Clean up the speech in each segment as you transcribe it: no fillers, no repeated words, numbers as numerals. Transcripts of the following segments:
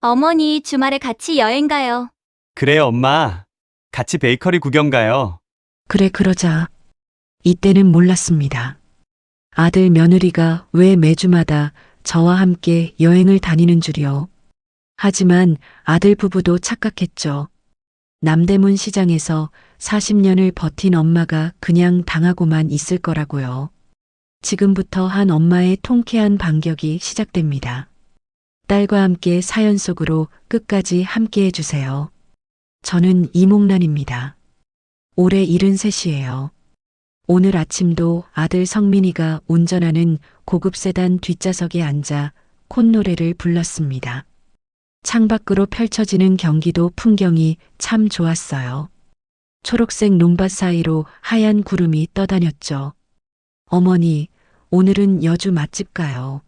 어머니 주말에 같이 여행 가요. 그래요, 엄마. 같이 베이커리 구경 가요. 그래, 그러자. 이때는 몰랐습니다. 아들 며느리가 왜 매주마다 저와 함께 여행을 다니는 줄이요. 하지만 아들 부부도 착각했죠. 남대문 시장에서 40년을 버틴 엄마가 그냥 당하고만 있을 거라고요. 지금부터 한 엄마의 통쾌한 반격이 시작됩니다. 딸과 함께 사연 속으로 끝까지 함께 해주세요. 저는 이몽란입니다. 올해 73이에요. 오늘 아침도 아들 성민이가 운전하는 고급 세단 뒷좌석에 앉아 콧노래를 불렀습니다. 창밖으로 펼쳐지는 경기도 풍경이 참 좋았어요. 초록색 논밭 사이로 하얀 구름이 떠다녔죠. 어머니, 오늘은 여주 맛집 가요.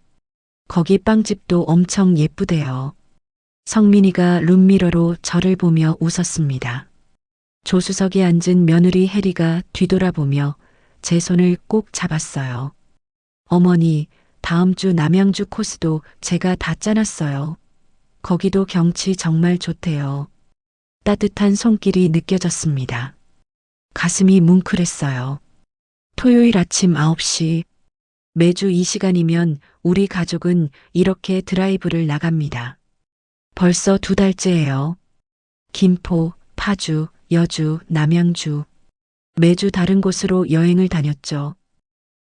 거기 빵집도 엄청 예쁘대요. 성민이가 룸미러로 저를 보며 웃었습니다. 조수석에 앉은 며느리 혜리가 뒤돌아보며 제 손을 꼭 잡았어요. 어머니, 다음 주 남양주 코스도 제가 다 짜놨어요. 거기도 경치 정말 좋대요. 따뜻한 손길이 느껴졌습니다. 가슴이 뭉클했어요. 토요일 아침 9시. 매주 이 시간이면 우리 가족은 이렇게 드라이브를 나갑니다. 벌써 2달째예요. 김포, 파주, 여주, 남양주. 매주 다른 곳으로 여행을 다녔죠.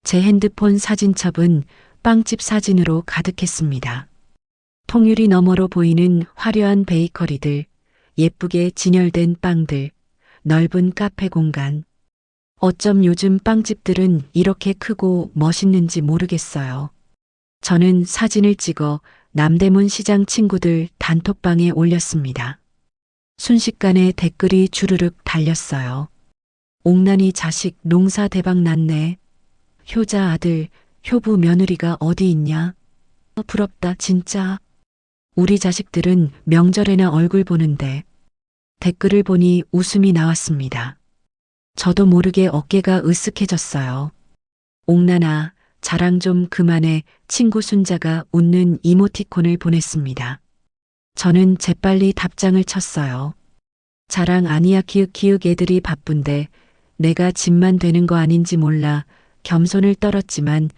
제 핸드폰 사진첩은 빵집 사진으로 가득했습니다. 통유리 너머로 보이는 화려한 베이커리들, 예쁘게 진열된 빵들, 넓은 카페 공간. 어쩜 요즘 빵집들은 이렇게 크고 멋있는지 모르겠어요. 저는 사진을 찍어 남대문 시장 친구들 단톡방에 올렸습니다. 순식간에 댓글이 주르륵 달렸어요. 옥난이 자식 농사 대박 났네. 효자 아들, 효부 며느리가 어디 있냐? 부럽다 진짜. 우리 자식들은 명절에나 얼굴 보는데. 댓글을 보니 웃음이 나왔습니다. 저도 모르게 어깨가 으쓱해졌어요. 옥난아, 자랑 좀 그만해. 친구 순자가 웃는 이모티콘을 보냈습니다. 저는 재빨리 답장을 쳤어요. 자랑 아니야 기윽기윽 애들이 바쁜데 내가 집만 되는 거 아닌지 몰라. 겸손을 떨었지만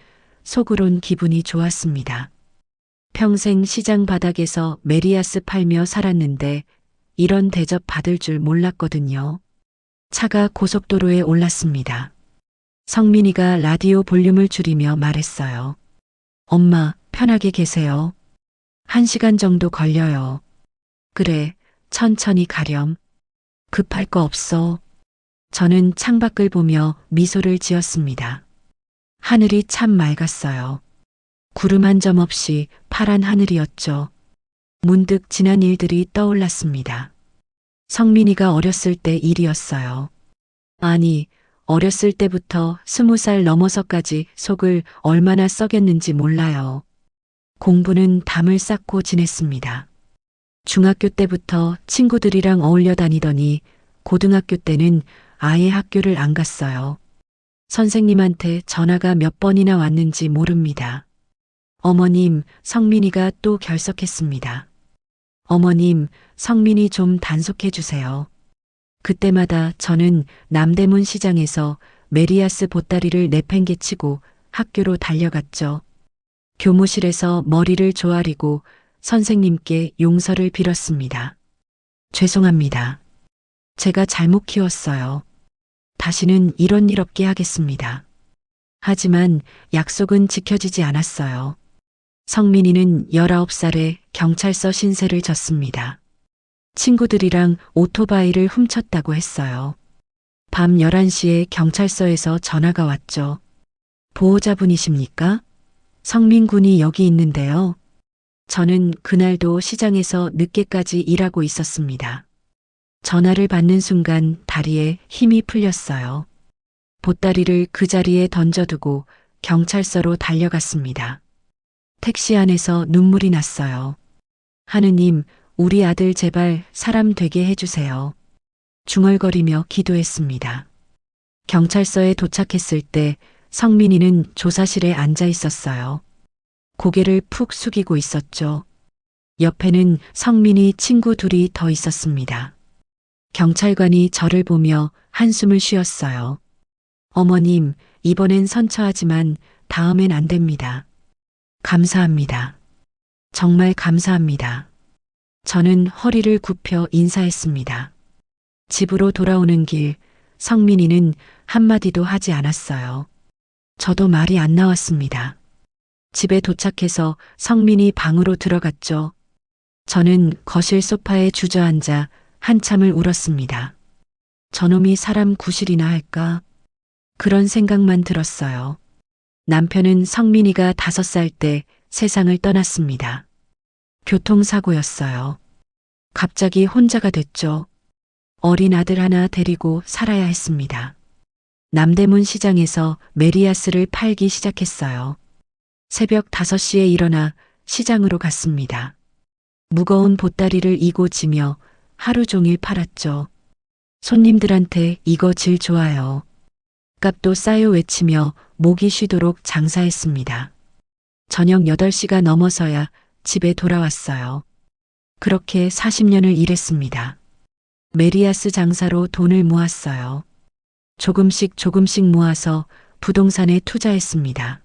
속으론 기분이 좋았습니다. 평생 시장 바닥에서 메리아스 팔며 살았는데 이런 대접 받을 줄 몰랐거든요. 차가 고속도로에 올랐습니다. 성민이가 라디오 볼륨을 줄이며 말했어요. 엄마, 편하게 계세요. 1시간 정도 걸려요. 그래, 천천히 가렴. 급할 거 없어. 저는 창밖을 보며 미소를 지었습니다. 하늘이 참 맑았어요. 구름 한 점 없이 파란 하늘이었죠. 문득 지난 일들이 떠올랐습니다. 성민이가 어렸을 때 일이었어요. 아니, 어렸을 때부터 20살 넘어서까지 속을 얼마나 썩였는지 몰라요. 공부는 담을 쌓고 지냈습니다. 중학교 때부터 친구들이랑 어울려 다니더니 고등학교 때는 아예 학교를 안 갔어요. 선생님한테 전화가 몇 번이나 왔는지 모릅니다. 어머님, 성민이가 또 결석했습니다. 어머님, 성민이 좀 단속해 주세요. 그때마다 저는 남대문 시장에서 메리아스 보따리를 내팽개치고 학교로 달려갔죠. 교무실에서 머리를 조아리고 선생님께 용서를 빌었습니다. 죄송합니다. 제가 잘못 키웠어요. 다시는 이런 일 없게 하겠습니다. 하지만 약속은 지켜지지 않았어요. 성민이는 19살에 경찰서 신세를 졌습니다. 친구들이랑 오토바이를 훔쳤다고 했어요. 밤 11시에 경찰서에서 전화가 왔죠. 보호자분이십니까? 성민 군이 여기 있는데요. 저는 그날도 시장에서 늦게까지 일하고 있었습니다. 전화를 받는 순간 다리에 힘이 풀렸어요. 보따리를 그 자리에 던져두고 경찰서로 달려갔습니다. 택시 안에서 눈물이 났어요. 하느님, 우리 아들 제발 사람 되게 해주세요. 중얼거리며 기도했습니다. 경찰서에 도착했을 때 성민이는 조사실에 앉아 있었어요. 고개를 푹 숙이고 있었죠. 옆에는 성민이 친구 둘이 더 있었습니다. 경찰관이 저를 보며 한숨을 쉬었어요. 어머님, 이번엔 선처하지만 다음엔 안 됩니다. 감사합니다. 정말 감사합니다. 저는 허리를 굽혀 인사했습니다. 집으로 돌아오는 길, 성민이는 한마디도 하지 않았어요. 저도 말이 안 나왔습니다. 집에 도착해서 성민이 방으로 들어갔죠. 저는 거실 소파에 주저앉아 한참을 울었습니다. 저놈이 사람 구실이나 할까? 그런 생각만 들었어요. 남편은 성민이가 5살 때 세상을 떠났습니다. 교통사고였어요. 갑자기 혼자가 됐죠. 어린 아들 하나 데리고 살아야 했습니다. 남대문 시장에서 메리아스를 팔기 시작했어요. 새벽 5시에 일어나 시장으로 갔습니다. 무거운 보따리를 이고 지며 하루 종일 팔았죠. 손님들한테 이거 질 좋아요. 값도 싸요 외치며 목이 쉬도록 장사했습니다. 저녁 8시가 넘어서야 집에 돌아왔어요. 그렇게 40년을 일했습니다. 메리아스 장사로 돈을 모았어요. 조금씩 모아서 부동산에 투자했습니다.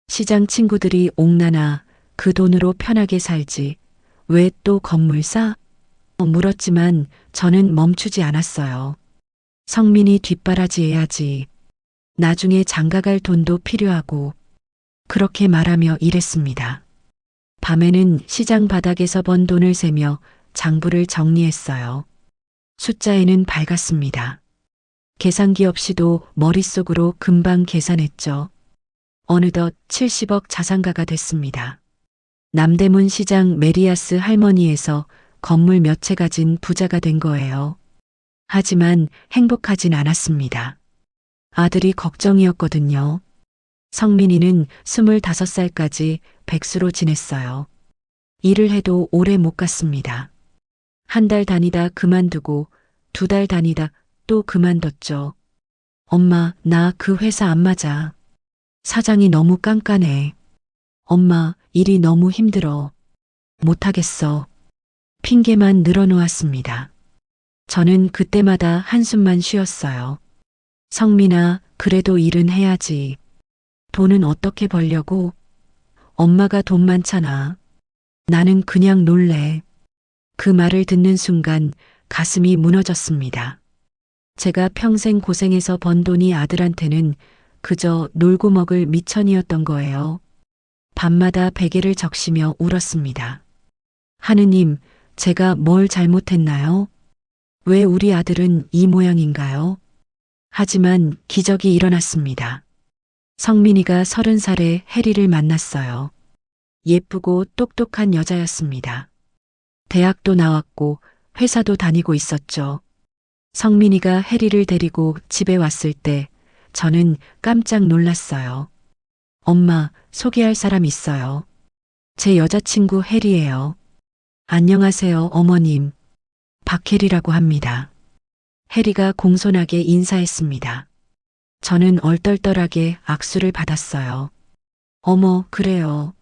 시장 친구들이 옥나나 그 돈으로 편하게 살지 왜 또 건물 사? 물었지만 저는 멈추지 않았어요. 성민이 뒷바라지 해야지. 나중에 장가갈 돈도 필요하고 그렇게 말하며 일했습니다. 밤에는 시장 바닥에서 번 돈을 세며 장부를 정리했어요. 숫자에는 밝았습니다. 계산기 없이도 머릿속으로 금방 계산했죠. 어느덧 70억 자산가가 됐습니다. 남대문 시장 메리아스 할머니에서 건물 몇 채 가진 부자가 된 거예요. 하지만 행복하진 않았습니다. 아들이 걱정이었거든요. 성민이는 25살까지 백수로 지냈어요. 일을 해도 오래 못 갔습니다. 한 달 다니다 그만두고 2달 다니다 또 그만뒀죠. 엄마, 나 그 회사 안 맞아. 사장이 너무 깐깐해. 엄마, 일이 너무 힘들어. 못하겠어. 핑계만 늘어놓았습니다. 저는 그때마다 한숨만 쉬었어요. 성민아, 그래도 일은 해야지. 돈은 어떻게 벌려고? 엄마가 돈 많잖아. 나는 그냥 놀래. 그 말을 듣는 순간 가슴이 무너졌습니다. 제가 평생 고생해서 번 돈이 아들한테는 그저 놀고 먹을 미천이었던 거예요. 밤마다 베개를 적시며 울었습니다. 하느님, 제가 뭘 잘못했나요? 왜 우리 아들은 이 모양인가요? 하지만 기적이 일어났습니다. 성민이가 30살에 혜리를 만났어요. 예쁘고 똑똑한 여자였습니다. 대학도 나왔고 회사도 다니고 있었죠. 성민이가 혜리를 데리고 집에 왔을 때 저는 깜짝 놀랐어요. 엄마, 소개할 사람 있어요. 제 여자친구 혜리예요. 안녕하세요, 어머님. 박혜리라고 합니다. 혜리가 공손하게 인사했습니다. 저는 얼떨떨하게 악수를 받았어요. 어머, 그래요.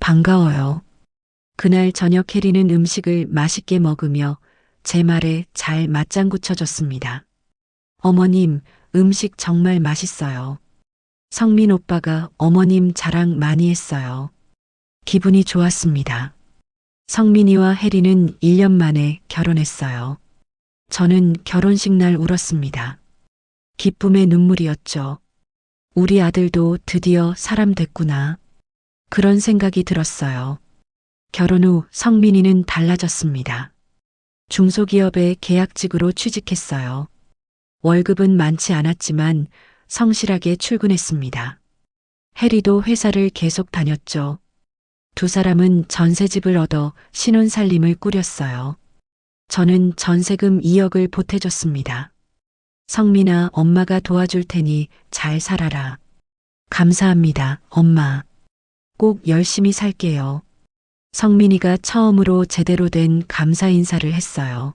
반가워요. 그날 저녁 혜리는 음식을 맛있게 먹으며 제 말에 잘 맞장구 쳐줬습니다. 어머님, 음식 정말 맛있어요. 성민 오빠가 어머님 자랑 많이 했어요. 기분이 좋았습니다. 성민이와 혜리는 1년 만에 결혼했어요. 저는 결혼식 날 울었습니다. 기쁨의 눈물이었죠. 우리 아들도 드디어 사람 됐구나. 그런 생각이 들었어요. 결혼 후 성민이는 달라졌습니다. 중소기업의 계약직으로 취직했어요. 월급은 많지 않았지만 성실하게 출근했습니다. 혜리도 회사를 계속 다녔죠. 두 사람은 전세집을 얻어 신혼살림을 꾸렸어요. 저는 전세금 2억을 보태줬습니다. 성민아, 엄마가 도와줄 테니 잘 살아라. 감사합니다, 엄마. 꼭 열심히 살게요. 성민이가 처음으로 제대로 된 감사 인사를 했어요.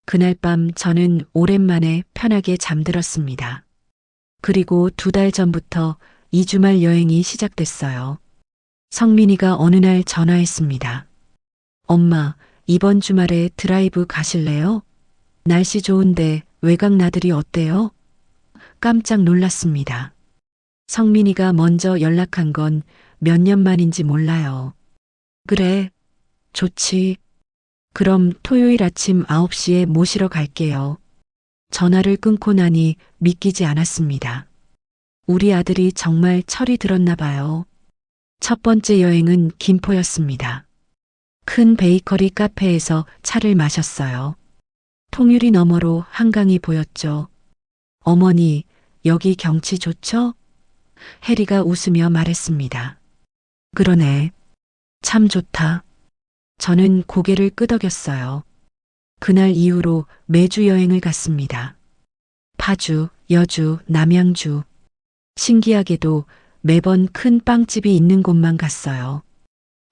그날 밤 저는 오랜만에 편하게 잠들었습니다. 그리고 2달 전부터 2주말 여행이 시작됐어요. 성민이가 어느 날 전화했습니다. 엄마, 이번 주말에 드라이브 가실래요? 날씨 좋은데 외곽 나들이 어때요? 깜짝 놀랐습니다. 성민이가 먼저 연락한 건 몇 년 만인지 몰라요. 그래, 좋지. 그럼 토요일 아침 9시에 모시러 갈게요. 전화를 끊고 나니 믿기지 않았습니다. 우리 아들이 정말 철이 들었나 봐요. 첫 번째 여행은 김포였습니다. 큰 베이커리 카페에서 차를 마셨어요. 통유리 너머로 한강이 보였죠. 어머니, 여기 경치 좋죠? 해리가 웃으며 말했습니다. 그러네. 참 좋다. 저는 고개를 끄덕였어요. 그날 이후로 매주 여행을 갔습니다. 파주, 여주, 남양주. 신기하게도 매번 큰 빵집이 있는 곳만 갔어요.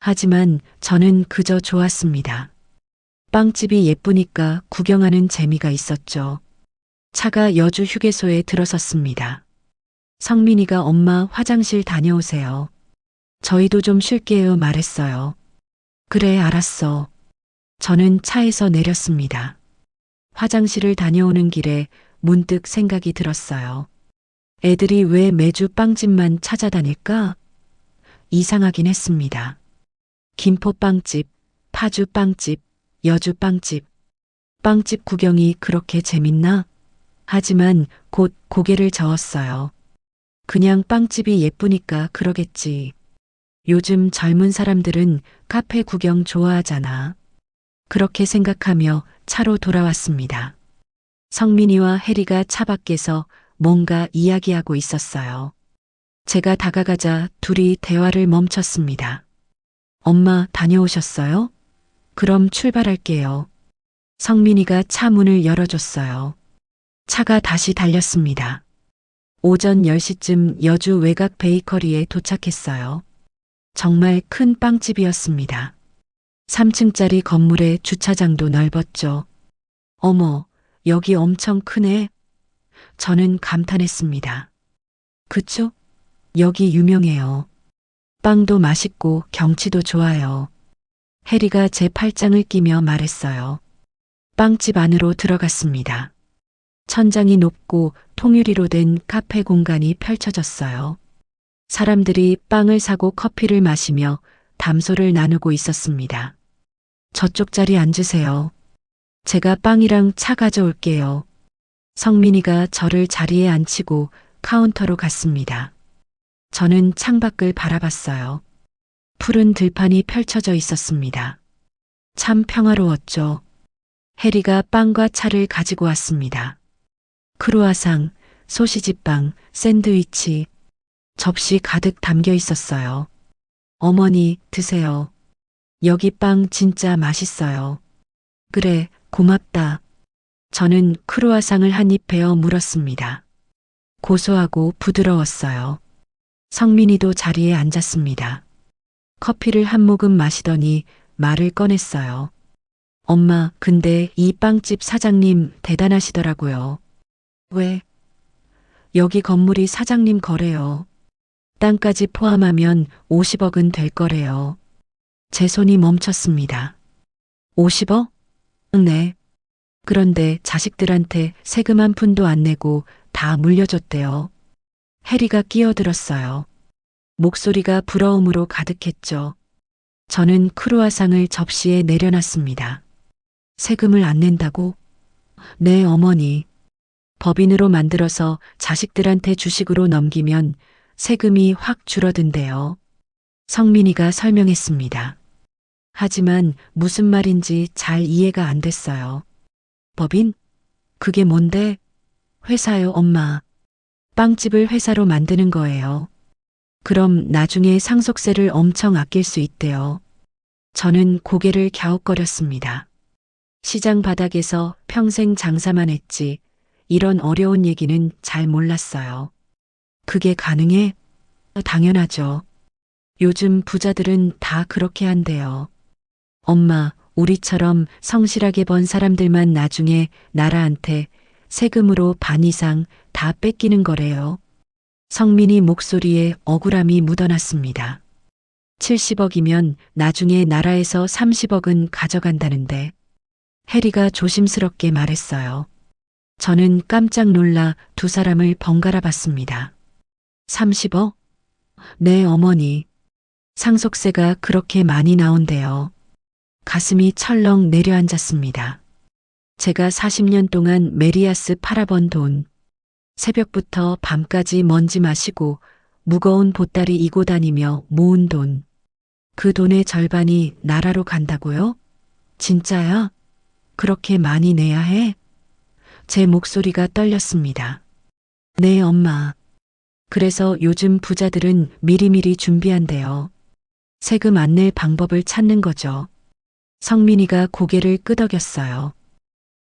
하지만 저는 그저 좋았습니다. 빵집이 예쁘니까 구경하는 재미가 있었죠. 차가 여주 휴게소에 들어섰습니다. 성민이가 엄마 화장실 다녀오세요. 저희도 좀 쉴게요 말했어요. 그래 알았어. 저는 차에서 내렸습니다. 화장실을 다녀오는 길에 문득 생각이 들었어요. 애들이 왜 매주 빵집만 찾아다닐까? 이상하긴 했습니다. 김포 빵집, 파주 빵집, 여주 빵집. 빵집 구경이 그렇게 재밌나? 하지만 곧 고개를 저었어요. 그냥 빵집이 예쁘니까 그러겠지. 요즘 젊은 사람들은 카페 구경 좋아하잖아. 그렇게 생각하며 차로 돌아왔습니다. 성민이와 해리가 차 밖에서 뭔가 이야기하고 있었어요. 제가 다가가자 둘이 대화를 멈췄습니다. 엄마 다녀오셨어요? 그럼 출발할게요. 성민이가 차 문을 열어줬어요. 차가 다시 달렸습니다. 오전 10시쯤 여주 외곽 베이커리에 도착했어요. 정말 큰 빵집이었습니다. 3층짜리 건물에 주차장도 넓었죠. 어머, 여기 엄청 크네. 저는 감탄했습니다. 그쵸? 여기 유명해요. 빵도 맛있고 경치도 좋아요. 해리가 제 팔짱을 끼며 말했어요. 빵집 안으로 들어갔습니다. 천장이 높고 통유리로 된 카페 공간이 펼쳐졌어요. 사람들이 빵을 사고 커피를 마시며 담소를 나누고 있었습니다. 저쪽 자리 앉으세요. 제가 빵이랑 차 가져올게요. 성민이가 저를 자리에 앉히고 카운터로 갔습니다. 저는 창밖을 바라봤어요. 푸른 들판이 펼쳐져 있었습니다. 참 평화로웠죠. 해리가 빵과 차를 가지고 왔습니다. 크루아상, 소시지빵, 샌드위치, 접시 가득 담겨 있었어요. 어머니, 드세요. 여기 빵 진짜 맛있어요. 그래, 고맙다. 저는 크루아상을 한 입 베어 물었습니다. 고소하고 부드러웠어요. 성민이도 자리에 앉았습니다. 커피를 한 모금 마시더니 말을 꺼냈어요. 엄마, 근데 이 빵집 사장님 대단하시더라고요. 왜? 여기 건물이 사장님 거래요. 땅까지 포함하면 50억은 될 거래요. 제 손이 멈췄습니다. 50억? 네. 그런데 자식들한테 세금 한 푼도 안 내고 다 물려줬대요. 해리가 끼어들었어요. 목소리가 부러움으로 가득했죠. 저는 크루아상을 접시에 내려놨습니다. 세금을 안 낸다고? 네, 어머니. 법인으로 만들어서 자식들한테 주식으로 넘기면 세금이 확 줄어든대요. 성민이가 설명했습니다. 하지만 무슨 말인지 잘 이해가 안 됐어요. 법인? 그게 뭔데? 회사요, 엄마. 빵집을 회사로 만드는 거예요. 그럼 나중에 상속세를 엄청 아낄 수 있대요. 저는 고개를 갸웃거렸습니다. 시장 바닥에서 평생 장사만 했지 이런 어려운 얘기는 잘 몰랐어요. 그게 가능해? 당연하죠. 요즘 부자들은 다 그렇게 한대요. 엄마, 우리처럼 성실하게 번 사람들만 나중에 나라한테 세금으로 반 이상 다 뺏기는 거래요. 성민이 목소리에 억울함이 묻어났습니다. 70억이면 나중에 나라에서 30억은 가져간다는데. 해리가 조심스럽게 말했어요. 저는 깜짝 놀라 두 사람을 번갈아 봤습니다. 30억? 네, 어머니. 상속세가 그렇게 많이 나온대요. 가슴이 철렁 내려앉았습니다. 제가 40년 동안 메리아스 팔아번 돈. 새벽부터 밤까지 먼지 마시고 무거운 보따리 이고 다니며 모은 돈. 그 돈의 절반이 나라로 간다고요? 진짜야? 그렇게 많이 내야 해? 제 목소리가 떨렸습니다. 네, 엄마. 그래서 요즘 부자들은 미리미리 준비한대요. 세금 안 낼 방법을 찾는 거죠. 성민이가 고개를 끄덕였어요.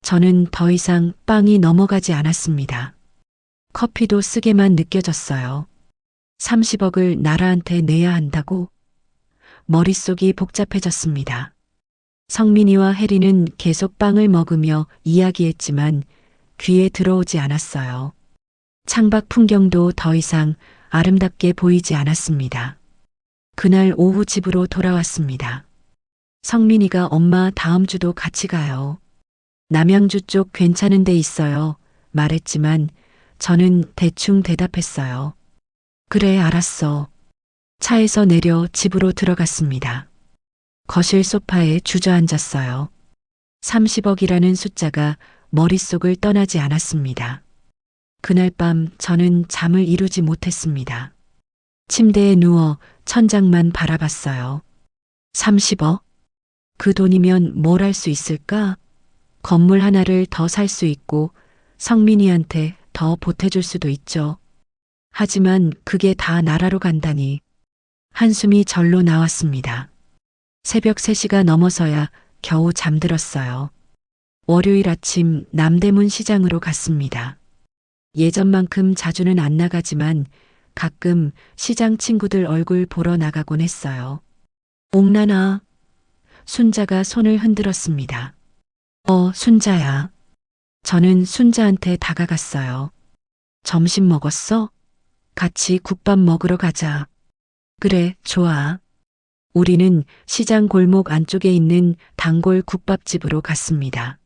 저는 더 이상 빵이 넘어가지 않았습니다. 커피도 쓰게만 느껴졌어요. 30억을 나라한테 내야 한다고? 머릿속이 복잡해졌습니다. 성민이와 혜리는 계속 빵을 먹으며 이야기했지만 귀에 들어오지 않았어요. 창밖 풍경도 더 이상 아름답게 보이지 않았습니다. 그날 오후 집으로 돌아왔습니다. 성민이가 엄마 다음 주도 같이 가요. 남양주 쪽 괜찮은 데 있어요. 말했지만 저는 대충 대답했어요. 그래, 알았어. 차에서 내려 집으로 들어갔습니다. 거실 소파에 주저앉았어요. 30억이라는 숫자가 머릿속을 떠나지 않았습니다. 그날 밤 저는 잠을 이루지 못했습니다. 침대에 누워 천장만 바라봤어요. 30억? 그 돈이면 뭘 할 수 있을까? 건물 하나를 더 살 수 있고 성민이한테 더 보태줄 수도 있죠. 하지만 그게 다 나라로 간다니. 한숨이 절로 나왔습니다. 새벽 3시가 넘어서야 겨우 잠들었어요. 월요일 아침 남대문 시장으로 갔습니다. 예전만큼 자주는 안 나가지만 가끔 시장 친구들 얼굴 보러 나가곤 했어요. 옥란아. 순자가 손을 흔들었습니다. 순자야. 저는 순자한테 다가갔어요. 점심 먹었어? 같이 국밥 먹으러 가자. 그래, 좋아. 우리는 시장 골목 안쪽에 있는 단골 국밥집으로 갔습니다.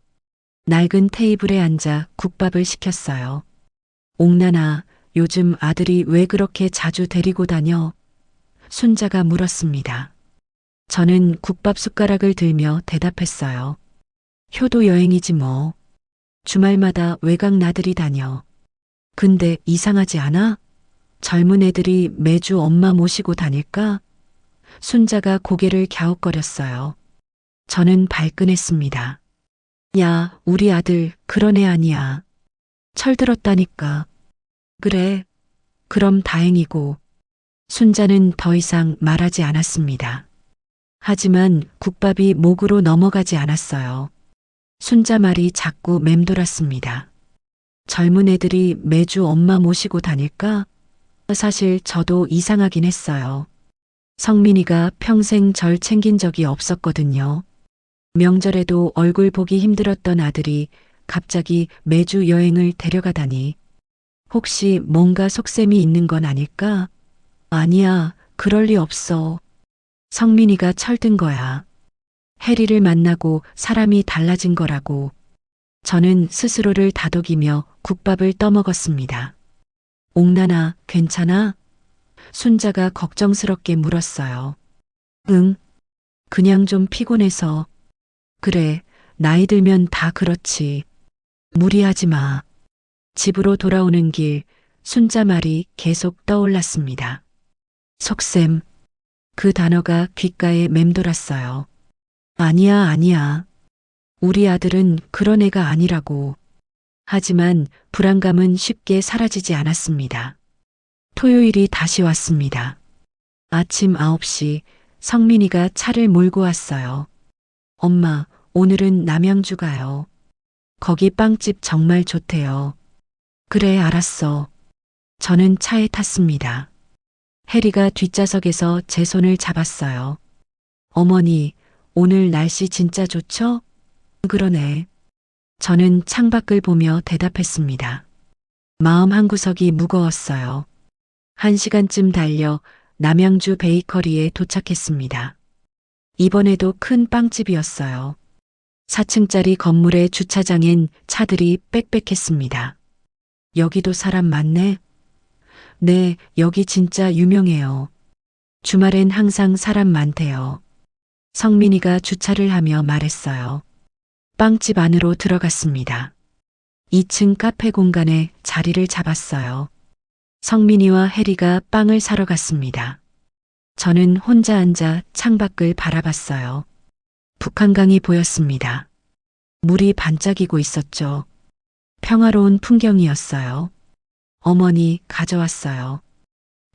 낡은 테이블에 앉아 국밥을 시켰어요. 옥란아, 요즘 아들이 왜 그렇게 자주 데리고 다녀? 순자가 물었습니다. 저는 국밥 숟가락을 들며 대답했어요. 효도 여행이지 뭐. 주말마다 외곽 나들이 다녀. 근데 이상하지 않아? 젊은 애들이 매주 엄마 모시고 다닐까? 순자가 고개를 갸웃거렸어요. 저는 발끈했습니다. 야, 우리 아들 그런 애 아니야. 철들었다니까. 그래, 그럼 다행이고. 순자는 더 이상 말하지 않았습니다. 하지만 국밥이 목으로 넘어가지 않았어요. 순자 말이 자꾸 맴돌았습니다. 젊은 애들이 매주 엄마 모시고 다닐까? 사실 저도 이상하긴 했어요. 성민이가 평생 절 챙긴 적이 없었거든요. 명절에도 얼굴 보기 힘들었던 아들이 갑자기 매주 여행을 데려가다니. 혹시 뭔가 속셈이 있는 건 아닐까? 아니야, 그럴 리 없어. 성민이가 철든 거야. 해리를 만나고 사람이 달라진 거라고. 저는 스스로를 다독이며 국밥을 떠먹었습니다. 옥란아, 괜찮아? 순자가 걱정스럽게 물었어요. 응. 그냥 좀 피곤해서. 그래, 나이 들면 다 그렇지. 무리하지 마. 집으로 돌아오는 길, 순자 말이 계속 떠올랐습니다. 속셈. 그 단어가 귓가에 맴돌았어요. 아니야, 아니야. 우리 아들은 그런 애가 아니라고. 하지만 불안감은 쉽게 사라지지 않았습니다. 토요일이 다시 왔습니다. 아침 9시 성민이가 차를 몰고 왔어요. 엄마, 오늘은 남양주 가요. 거기 빵집 정말 좋대요. 그래, 알았어. 저는 차에 탔습니다. 해리가 뒷좌석에서 제 손을 잡았어요. 어머니, 오늘 날씨 진짜 좋죠? 그러네. 저는 창밖을 보며 대답했습니다. 마음 한구석이 무거웠어요. 1시간쯤 달려 남양주 베이커리에 도착했습니다. 이번에도 큰 빵집이었어요. 4층짜리 건물의 주차장엔 차들이 빽빽했습니다. 여기도 사람 많네? 네, 여기 진짜 유명해요. 주말엔 항상 사람 많대요. 성민이가 주차를 하며 말했어요. 빵집 안으로 들어갔습니다. 2층 카페 공간에 자리를 잡았어요. 성민이와 혜리가 빵을 사러 갔습니다. 저는 혼자 앉아 창밖을 바라봤어요. 북한강이 보였습니다. 물이 반짝이고 있었죠. 평화로운 풍경이었어요. 어머니 가져왔어요.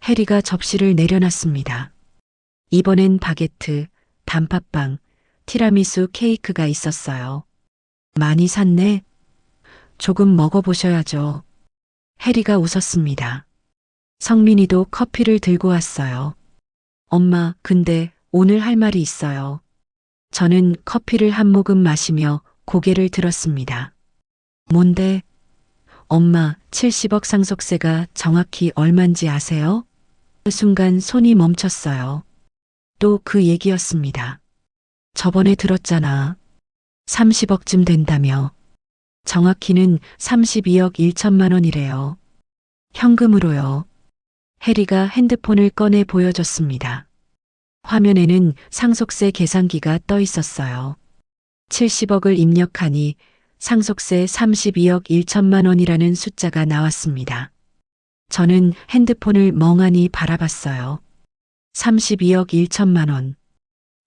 혜리가 접시를 내려놨습니다. 이번엔 바게트, 단팥빵, 티라미수 케이크가 있었어요. 많이 샀네? 조금 먹어보셔야죠. 혜리가 웃었습니다. 성민이도 커피를 들고 왔어요. 엄마, 근데 오늘 할 말이 있어요. 저는 커피를 한 모금 마시며 고개를 들었습니다. 뭔데? 엄마, 70억 상속세가 정확히 얼만지 아세요? 그 순간 손이 멈췄어요. 또 그 얘기였습니다. 저번에 들었잖아. 30억쯤 된다며. 정확히는 32억 1천만 원이래요. 현금으로요. 혜리가 핸드폰을 꺼내 보여줬습니다. 화면에는 상속세 계산기가 떠 있었어요. 70억을 입력하니 상속세 32억 1천만 원이라는 숫자가 나왔습니다. 저는 핸드폰을 멍하니 바라봤어요. 32억 1천만 원.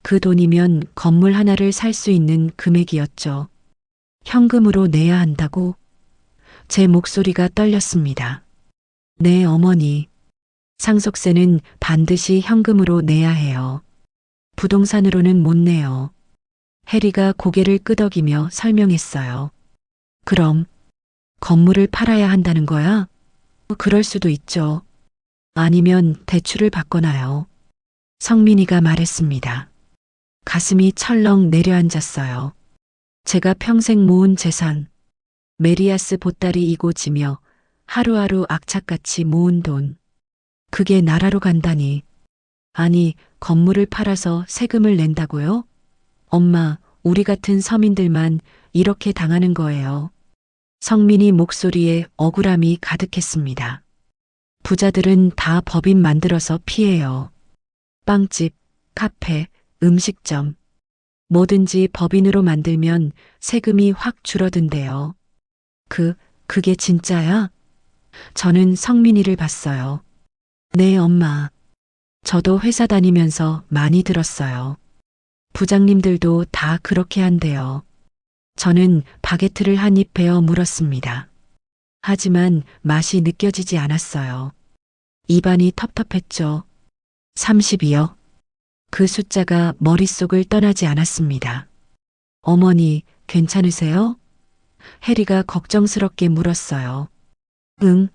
그 돈이면 건물 하나를 살 수 있는 금액이었죠. 현금으로 내야 한다고? 제 목소리가 떨렸습니다. 네, 어머니. 상속세는 반드시 현금으로 내야 해요. 부동산으로는 못 내요. 혜리가 고개를 끄덕이며 설명했어요. 그럼 건물을 팔아야 한다는 거야? 그럴 수도 있죠. 아니면 대출을 받거나요. 성민이가 말했습니다. 가슴이 철렁 내려앉았어요. 제가 평생 모은 재산, 메리아스 보따리 이고 지며 하루하루 악착같이 모은 돈. 그게 나라로 간다니. 아니, 건물을 팔아서 세금을 낸다고요? 엄마, 우리 같은 서민들만 이렇게 당하는 거예요. 성민이 목소리에 억울함이 가득했습니다. 부자들은 다 법인 만들어서 피해요. 빵집, 카페, 음식점. 뭐든지 법인으로 만들면 세금이 확 줄어든대요. 그게 진짜야? 저는 성민이를 봤어요. 네, 엄마. 저도 회사 다니면서 많이 들었어요. 부장님들도 다 그렇게 한대요. 저는 바게트를 한 입 베어 물었습니다. 하지만 맛이 느껴지지 않았어요. 입안이 텁텁했죠. 32억. 그 숫자가 머릿속을 떠나지 않았습니다. 어머니, 괜찮으세요? 혜리가 걱정스럽게 물었어요. 응.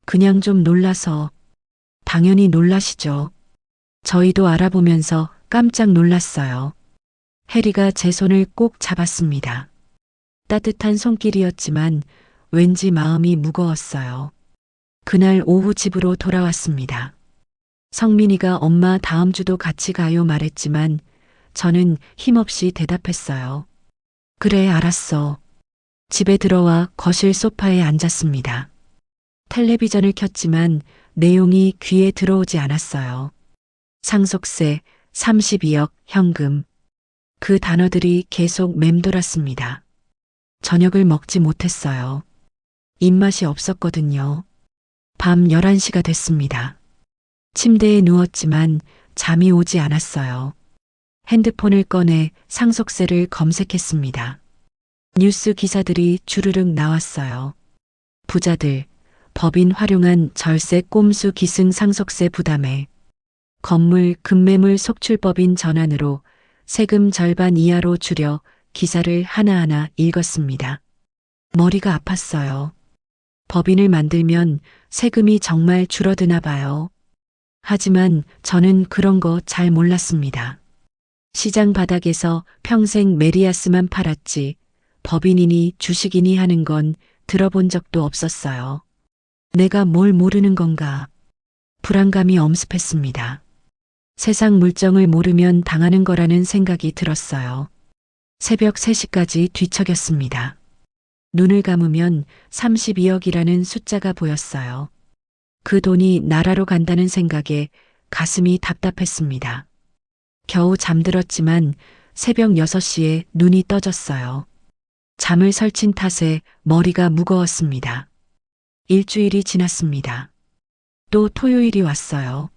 그냥 좀 놀라서. 당연히 놀라시죠. 저희도 알아보면서 깜짝 놀랐어요. 혜리가 제 손을 꼭 잡았습니다. 따뜻한 손길이었지만 왠지 마음이 무거웠어요. 그날 오후 집으로 돌아왔습니다. 성민이가 엄마 다음 주도 같이 가요 말했지만 저는 힘없이 대답했어요. 그래, 알았어. 집에 들어와 거실 소파에 앉았습니다. 텔레비전을 켰지만 내용이 귀에 들어오지 않았어요. 상속세, 32억, 현금. 그 단어들이 계속 맴돌았습니다. 저녁을 먹지 못했어요. 입맛이 없었거든요. 밤 11시가 됐습니다. 침대에 누웠지만 잠이 오지 않았어요. 핸드폰을 꺼내 상속세를 검색했습니다. 뉴스 기사들이 주르륵 나왔어요. 부자들, 법인 활용한 절세 꼼수 기승 상속세 부담에 건물 급매물 속출법인 전환으로 세금 절반 이하로 줄여 기사를 하나하나 읽었습니다. 머리가 아팠어요. 법인을 만들면 세금이 정말 줄어드나 봐요. 하지만 저는 그런 거 잘 몰랐습니다. 시장 바닥에서 평생 메리아스만 팔았지 법인이니 주식이니 하는 건 들어본 적도 없었어요. 내가 뭘 모르는 건가? 불안감이 엄습했습니다. 세상 물정을 모르면 당하는 거라는 생각이 들었어요. 새벽 3시까지 뒤척였습니다. 눈을 감으면 32억이라는 숫자가 보였어요. 그 돈이 나라로 간다는 생각에 가슴이 답답했습니다. 겨우 잠들었지만 새벽 6시에 눈이 떠졌어요. 잠을 설친 탓에 머리가 무거웠습니다. 일주일이 지났습니다. 또 토요일이 왔어요.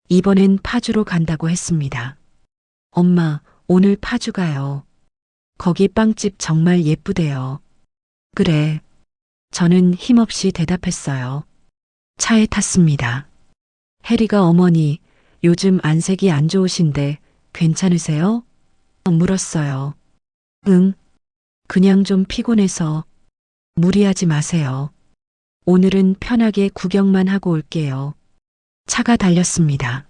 이번엔 파주로 간다고 했습니다. 엄마, 오늘 파주 가요. 거기 빵집 정말 예쁘대요. 그래. 저는 힘없이 대답했어요. 차에 탔습니다. 혜리가 어머니, 요즘 안색이 안 좋으신데 괜찮으세요? 물었어요. 응. 그냥 좀 피곤해서. 무리하지 마세요. 오늘은 편하게 구경만 하고 올게요. 차가 달렸습니다.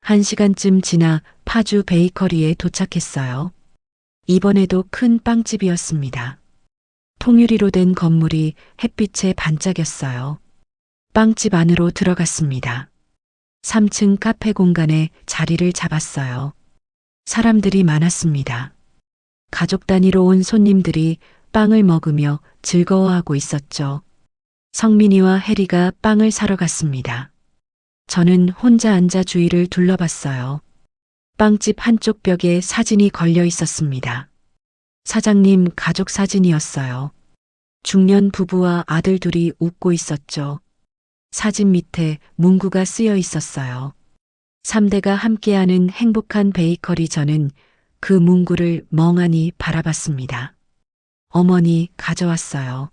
1시간쯤 지나 파주 베이커리에 도착했어요. 이번에도 큰 빵집이었습니다. 통유리로 된 건물이 햇빛에 반짝였어요. 빵집 안으로 들어갔습니다. 3층 카페 공간에 자리를 잡았어요. 사람들이 많았습니다. 가족 단위로 온 손님들이 빵을 먹으며 즐거워하고 있었죠. 성민이와 혜리가 빵을 사러 갔습니다. 저는 혼자 앉아 주위를 둘러봤어요. 빵집 한쪽 벽에 사진이 걸려 있었습니다. 사장님 가족 사진이었어요. 중년 부부와 아들 둘이 웃고 있었죠. 사진 밑에 문구가 쓰여 있었어요. 3대가 함께하는 행복한 베이커리. 저는 그 문구를 멍하니 바라봤습니다. 어머니 가져왔어요.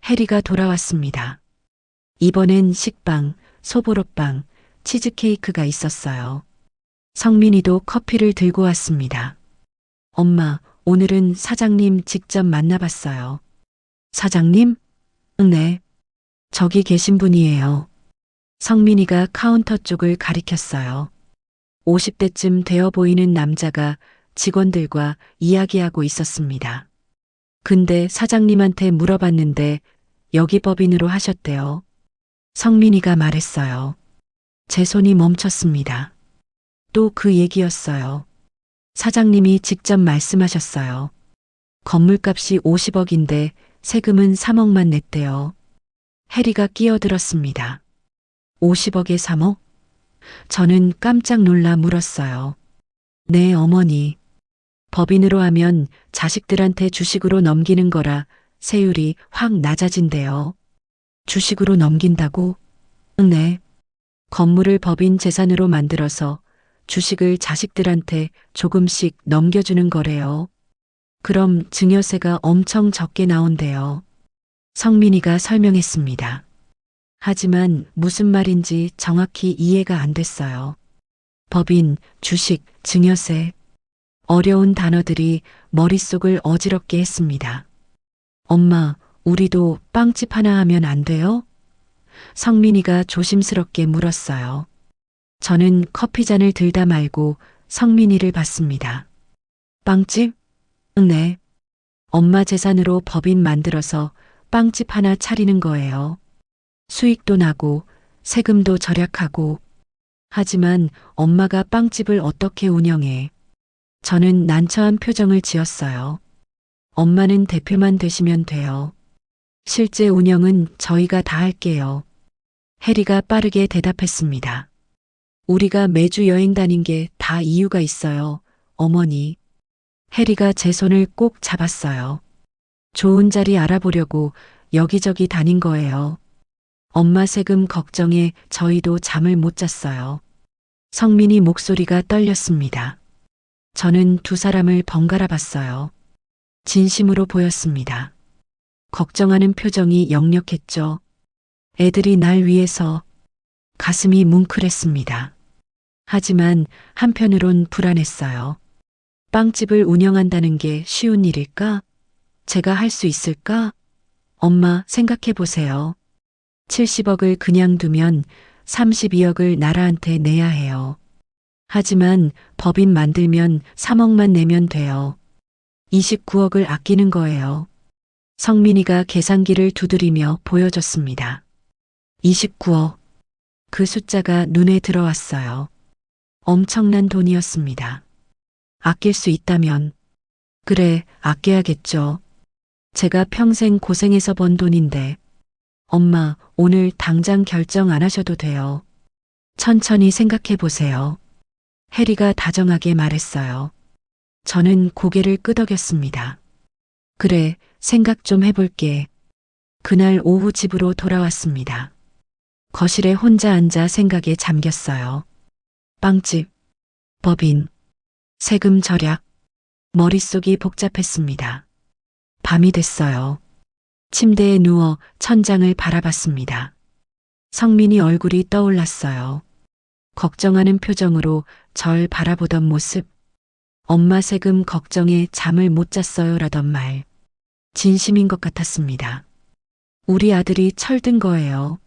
혜리가 돌아왔습니다. 이번엔 식빵, 소보로빵, 치즈케이크가 있었어요. 성민이도 커피를 들고 왔습니다. 엄마, 오늘은 사장님 직접 만나봤어요. 사장님? 네. 저기 계신 분이에요. 성민이가 카운터 쪽을 가리켰어요. 50대쯤 되어 보이는 남자가 직원들과 이야기하고 있었습니다. 근데 사장님한테 물어봤는데 여기 법인으로 하셨대요. 성민이가 말했어요. 제 손이 멈췄습니다. 또 그 얘기였어요. 사장님이 직접 말씀하셨어요. 건물값이 50억인데 세금은 3억만 냈대요. 혜리가 끼어들었습니다. 50억에 3억? 저는 깜짝 놀라 물었어요. 네, 어머니. 법인으로 하면 자식들한테 주식으로 넘기는 거라 세율이 확 낮아진대요. 주식으로 넘긴다고? 네. 건물을 법인 재산으로 만들어서 주식을 자식들한테 조금씩 넘겨주는 거래요. 그럼 증여세가 엄청 적게 나온대요. 성민이가 설명했습니다. 하지만 무슨 말인지 정확히 이해가 안 됐어요. 법인, 주식, 증여세. 어려운 단어들이 머릿속을 어지럽게 했습니다. 엄마, 우리도 빵집 하나 하면 안 돼요? 성민이가 조심스럽게 물었어요. 저는 커피잔을 들다 말고 성민이를 봤습니다. 빵집? 네. 엄마 재산으로 법인 만들어서 빵집 하나 차리는 거예요. 수익도 나고 세금도 절약하고. 하지만 엄마가 빵집을 어떻게 운영해? 저는 난처한 표정을 지었어요. 엄마는 대표만 되시면 돼요. 실제 운영은 저희가 다 할게요. 혜리가 빠르게 대답했습니다. 우리가 매주 여행 다닌 게 다 이유가 있어요, 어머니. 혜리가 제 손을 꼭 잡았어요. 좋은 자리 알아보려고 여기저기 다닌 거예요. 엄마 세금 걱정에 저희도 잠을 못 잤어요. 성민이 목소리가 떨렸습니다. 저는 두 사람을 번갈아 봤어요. 진심으로 보였습니다. 걱정하는 표정이 역력했죠. 애들이 날 위해서. 가슴이 뭉클했습니다. 하지만 한편으론 불안했어요. 빵집을 운영한다는 게 쉬운 일일까? 제가 할 수 있을까? 엄마, 생각해 보세요. 70억을 그냥 두면 32억을 나라한테 내야 해요. 하지만 법인 만들면 3억만 내면 돼요. 29억을 아끼는 거예요. 성민이가 계산기를 두드리며 보여줬습니다. 29억. 그 숫자가 눈에 들어왔어요. 엄청난 돈이었습니다. 아낄 수 있다면, 그래, 아껴야겠죠. 제가 평생 고생해서 번 돈인데, 엄마, 오늘 당장 결정 안 하셔도 돼요. 천천히 생각해 보세요. 해리가 다정하게 말했어요. 저는 고개를 끄덕였습니다. 그래, 생각 좀 해볼게. 그날 오후 집으로 돌아왔습니다. 거실에 혼자 앉아 생각에 잠겼어요. 빵집, 법인, 세금 절약, 머릿속이 복잡했습니다. 밤이 됐어요. 침대에 누워 천장을 바라봤습니다. 성민이 얼굴이 떠올랐어요. 걱정하는 표정으로 절 바라보던 모습. 엄마 세금 걱정에 잠을 못 잤어요라던 말. 진심인 것 같았습니다. 우리 아들이 철든 거예요.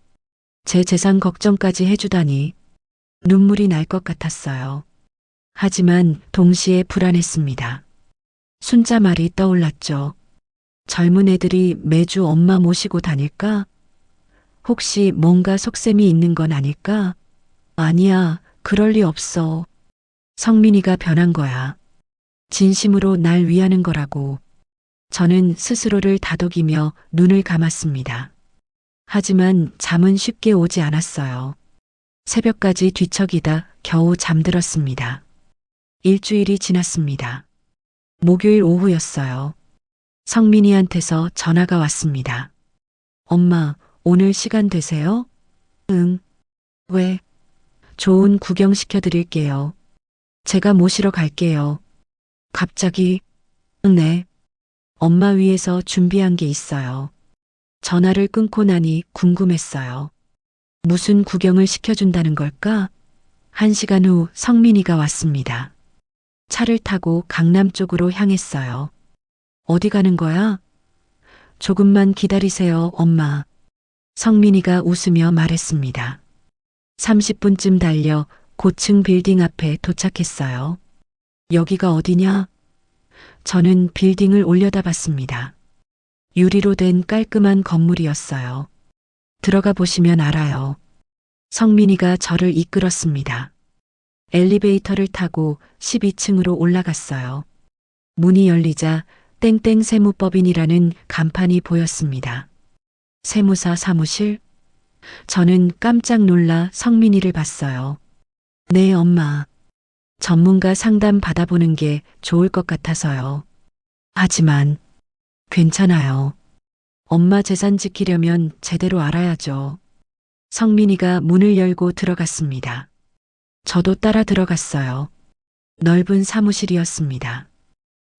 제 재산 걱정까지 해주다니 눈물이 날 것 같았어요. 하지만 동시에 불안했습니다. 순자 말이 떠올랐죠. 젊은 애들이 매주 엄마 모시고 다닐까? 혹시 뭔가 속셈이 있는 건 아닐까? 아니야, 그럴 리 없어. 성민이가 변한 거야. 진심으로 날 위하는 거라고. 저는 스스로를 다독이며 눈을 감았습니다. 하지만 잠은 쉽게 오지 않았어요. 새벽까지 뒤척이다 겨우 잠들었습니다. 일주일이 지났습니다. 목요일 오후였어요. 성민이한테서 전화가 왔습니다. 엄마, 오늘 시간 되세요? 응. 왜? 좋은 구경 시켜드릴게요. 제가 모시러 갈게요. 갑자기? 네. 엄마 위해서 준비한 게 있어요. 전화를 끊고 나니 궁금했어요. 무슨 구경을 시켜준다는 걸까? 1시간 후 성민이가 왔습니다. 차를 타고 강남 쪽으로 향했어요. 어디 가는 거야? 조금만 기다리세요, 엄마. 성민이가 웃으며 말했습니다. 30분쯤 달려 고층 빌딩 앞에 도착했어요. 여기가 어디냐? 저는 빌딩을 올려다봤습니다. 유리로 된 깔끔한 건물이었어요. 들어가 보시면 알아요. 성민이가 저를 이끌었습니다. 엘리베이터를 타고 12층으로 올라갔어요. 문이 열리자 땡땡 세무법인이라는 간판이 보였습니다. 세무사 사무실? 저는 깜짝 놀라 성민이를 봤어요. 네, 엄마. 전문가 상담 받아보는 게 좋을 것 같아서요. 하지만 괜찮아요. 엄마 재산 지키려면 제대로 알아야죠. 성민이가 문을 열고 들어갔습니다. 저도 따라 들어갔어요. 넓은 사무실이었습니다.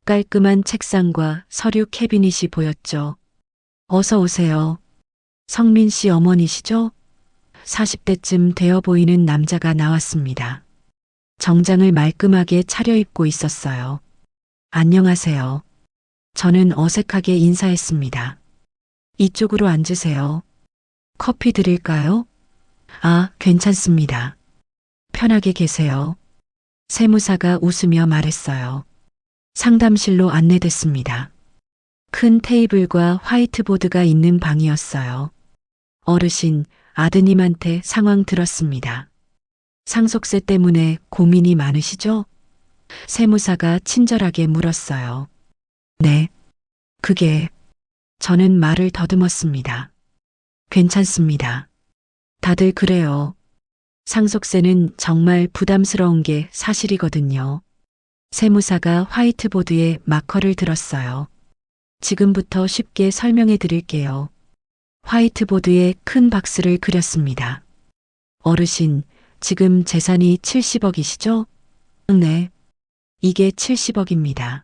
깔끔한 책상과 서류 캐비닛이 보였죠. 어서 오세요. 성민 씨 어머니시죠? 40대쯤 되어 보이는 남자가 나왔습니다. 정장을 말끔하게 차려입고 있었어요. 안녕하세요. 저는 어색하게 인사했습니다. 이쪽으로 앉으세요. 커피 드릴까요? 아, 괜찮습니다. 편하게 계세요. 세무사가 웃으며 말했어요. 상담실로 안내됐습니다. 큰 테이블과 화이트보드가 있는 방이었어요. 어르신, 아드님한테 상황 들었습니다. 상속세 때문에 고민이 많으시죠? 세무사가 친절하게 물었어요. 네. 그게, 저는 말을 더듬었습니다. 괜찮습니다. 다들 그래요. 상속세는 정말 부담스러운 게 사실이거든요. 세무사가 화이트보드에 마커를 들었어요. 지금부터 쉽게 설명해 드릴게요. 화이트보드에 큰 박스를 그렸습니다. 어르신, 지금 재산이 70억이시죠? 네. 이게 70억입니다.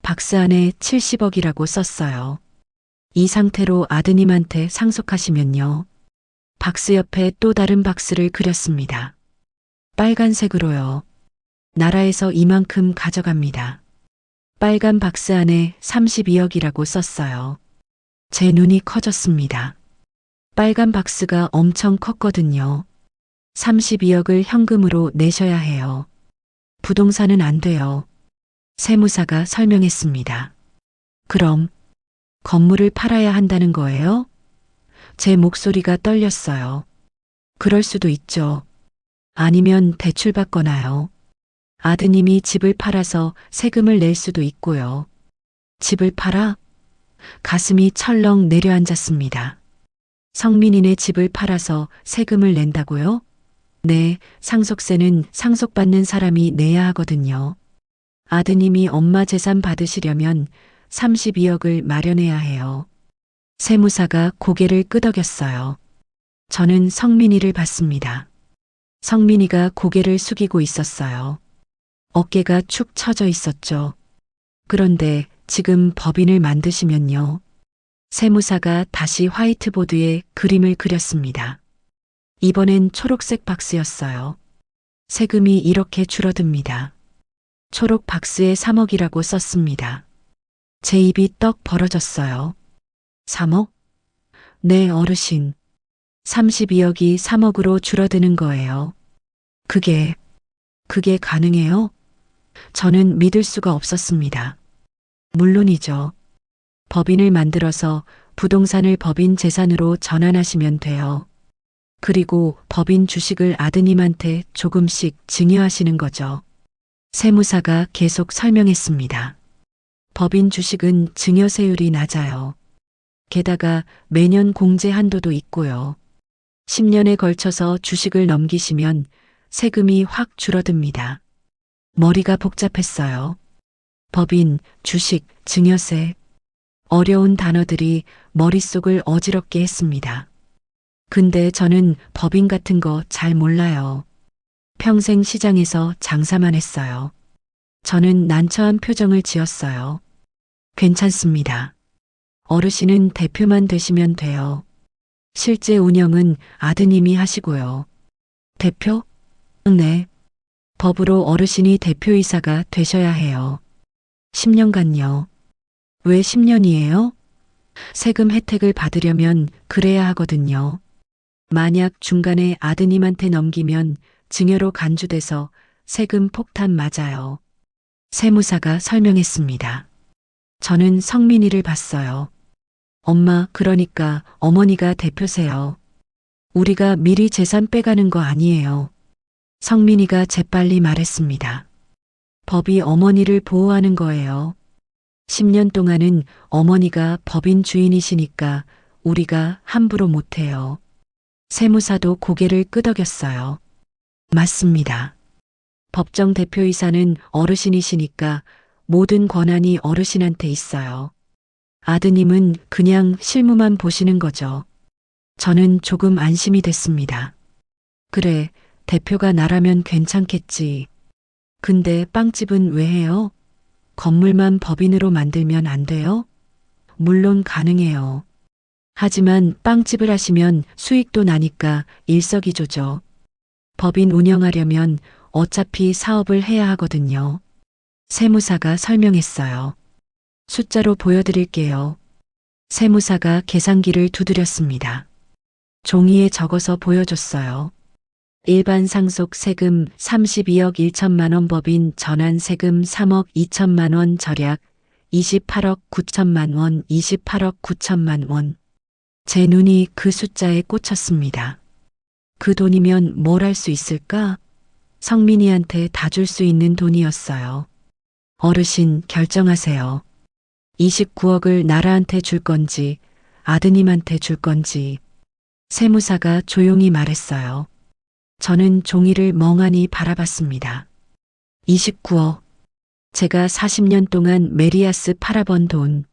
박스 안에 70억이라고 썼어요. 이 상태로 아드님한테 상속하시면요. 박스 옆에 또 다른 박스를 그렸습니다. 빨간색으로요. 나라에서 이만큼 가져갑니다. 빨간 박스 안에 32억이라고 썼어요. 제 눈이 커졌습니다. 빨간 박스가 엄청 컸거든요. 32억을 현금으로 내셔야 해요. 부동산은 안 돼요. 세무사가 설명했습니다. 그럼 건물을 팔아야 한다는 거예요? 제 목소리가 떨렸어요. 그럴 수도 있죠. 아니면 대출받거나요. 아드님이 집을 팔아서 세금을 낼 수도 있고요. 집을 팔아? 가슴이 철렁 내려앉았습니다. 성민이네 집을 팔아서 세금을 낸다고요? 네, 상속세는 상속받는 사람이 내야 하거든요. 아드님이 엄마 재산 받으시려면 32억을 마련해야 해요. 세무사가 고개를 끄덕였어요. 저는 성민이를 봤습니다. 성민이가 고개를 숙이고 있었어요. 어깨가 축 처져 있었죠. 그런데 지금 법인을 만드시면요. 세무사가 다시 화이트보드에 그림을 그렸습니다. 이번엔 초록색 박스였어요. 세금이 이렇게 줄어듭니다. 초록 박스에 3억이라고 썼습니다. 제 입이 떡 벌어졌어요. 3억? 네, 어르신. 32억이 3억으로 줄어드는 거예요. 그게 가능해요? 저는 믿을 수가 없었습니다. 물론이죠. 법인을 만들어서 부동산을 법인 재산으로 전환하시면 돼요. 그리고 법인 주식을 아드님한테 조금씩 증여하시는 거죠. 세무사가 계속 설명했습니다. 법인 주식은 증여세율이 낮아요. 게다가 매년 공제 한도도 있고요. 10년에 걸쳐서 주식을 넘기시면 세금이 확 줄어듭니다. 머리가 복잡했어요. 법인, 주식, 증여세. 어려운 단어들이 머릿속을 어지럽게 했습니다. 근데 저는 법인 같은 거 잘 몰라요. 평생 시장에서 장사만 했어요. 저는 난처한 표정을 지었어요. 괜찮습니다. 어르신은 대표만 되시면 돼요. 실제 운영은 아드님이 하시고요. 대표? 네. 법으로 어르신이 대표이사가 되셔야 해요. 10년간요. 왜 10년이에요? 세금 혜택을 받으려면 그래야 하거든요. 만약 중간에 아드님한테 넘기면 증여로 간주돼서 세금 폭탄 맞아요. 세무사가 설명했습니다. 저는 성민이를 봤어요. 엄마, 그러니까 어머니가 대표세요. 우리가 미리 재산 빼가는 거 아니에요. 성민이가 재빨리 말했습니다. 법이 어머니를 보호하는 거예요. 10년 동안은 어머니가 법인 주인이시니까 우리가 함부로 못해요. 세무사도 고개를 끄덕였어요. 맞습니다. 법정 대표이사는 어르신이시니까 모든 권한이 어르신한테 있어요. 아드님은 그냥 실무만 보시는 거죠. 저는 조금 안심이 됐습니다. 그래, 대표가 나라면 괜찮겠지. 근데 빵집은 왜 해요? 건물만 법인으로 만들면 안 돼요? 물론 가능해요. 하지만 빵집을 하시면 수익도 나니까 일석이조죠. 법인 운영하려면 어차피 사업을 해야 하거든요. 세무사가 설명했어요. 숫자로 보여드릴게요. 세무사가 계산기를 두드렸습니다. 종이에 적어서 보여줬어요. 일반 상속 세금 32억 1천만 원, 법인 전환 세금 3억 2천만 원, 절약 28억 9천만 원, 28억 9천만 원. 제 눈이 그 숫자에 꽂혔습니다. 그 돈이면 뭘 할 수 있을까? 성민이한테 다 줄 수 있는 돈이었어요. 어르신, 결정하세요. 29억을 나라한테 줄 건지 아드님한테 줄 건지. 세무사가 조용히 말했어요. 저는 종이를 멍하니 바라봤습니다. 29억. 제가 40년 동안 메리아스 팔아번 돈.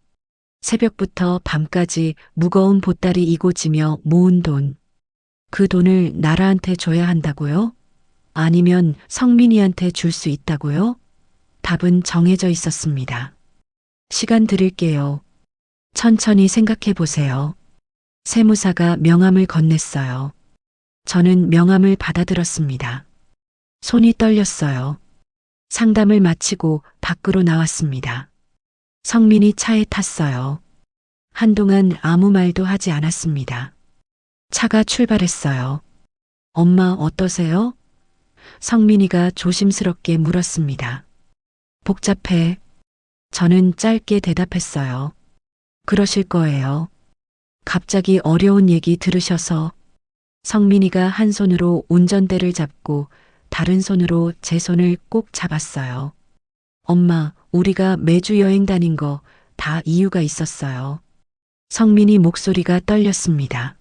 새벽부터 밤까지 무거운 보따리 이고 지며 모은 돈. 그 돈을 나라한테 줘야 한다고요? 아니면 성민이한테 줄 수 있다고요? 답은 정해져 있었습니다. 시간 드릴게요. 천천히 생각해 보세요. 세무사가 명함을 건넸어요. 저는 명함을 받아들었습니다. 손이 떨렸어요. 상담을 마치고 밖으로 나왔습니다. 성민이 차에 탔어요. 한동안 아무 말도 하지 않았습니다. 차가 출발했어요. 엄마 어떠세요? 성민이가 조심스럽게 물었습니다. 복잡해. 저는 짧게 대답했어요. 그러실 거예요. 갑자기 어려운 얘기 들으셔서. 성민이가 한 손으로 운전대를 잡고 다른 손으로 제 손을 꼭 잡았어요. 엄마, 우리가 매주 여행 다닌 거 다 이유가 있었어요. 성민이 목소리가 떨렸습니다.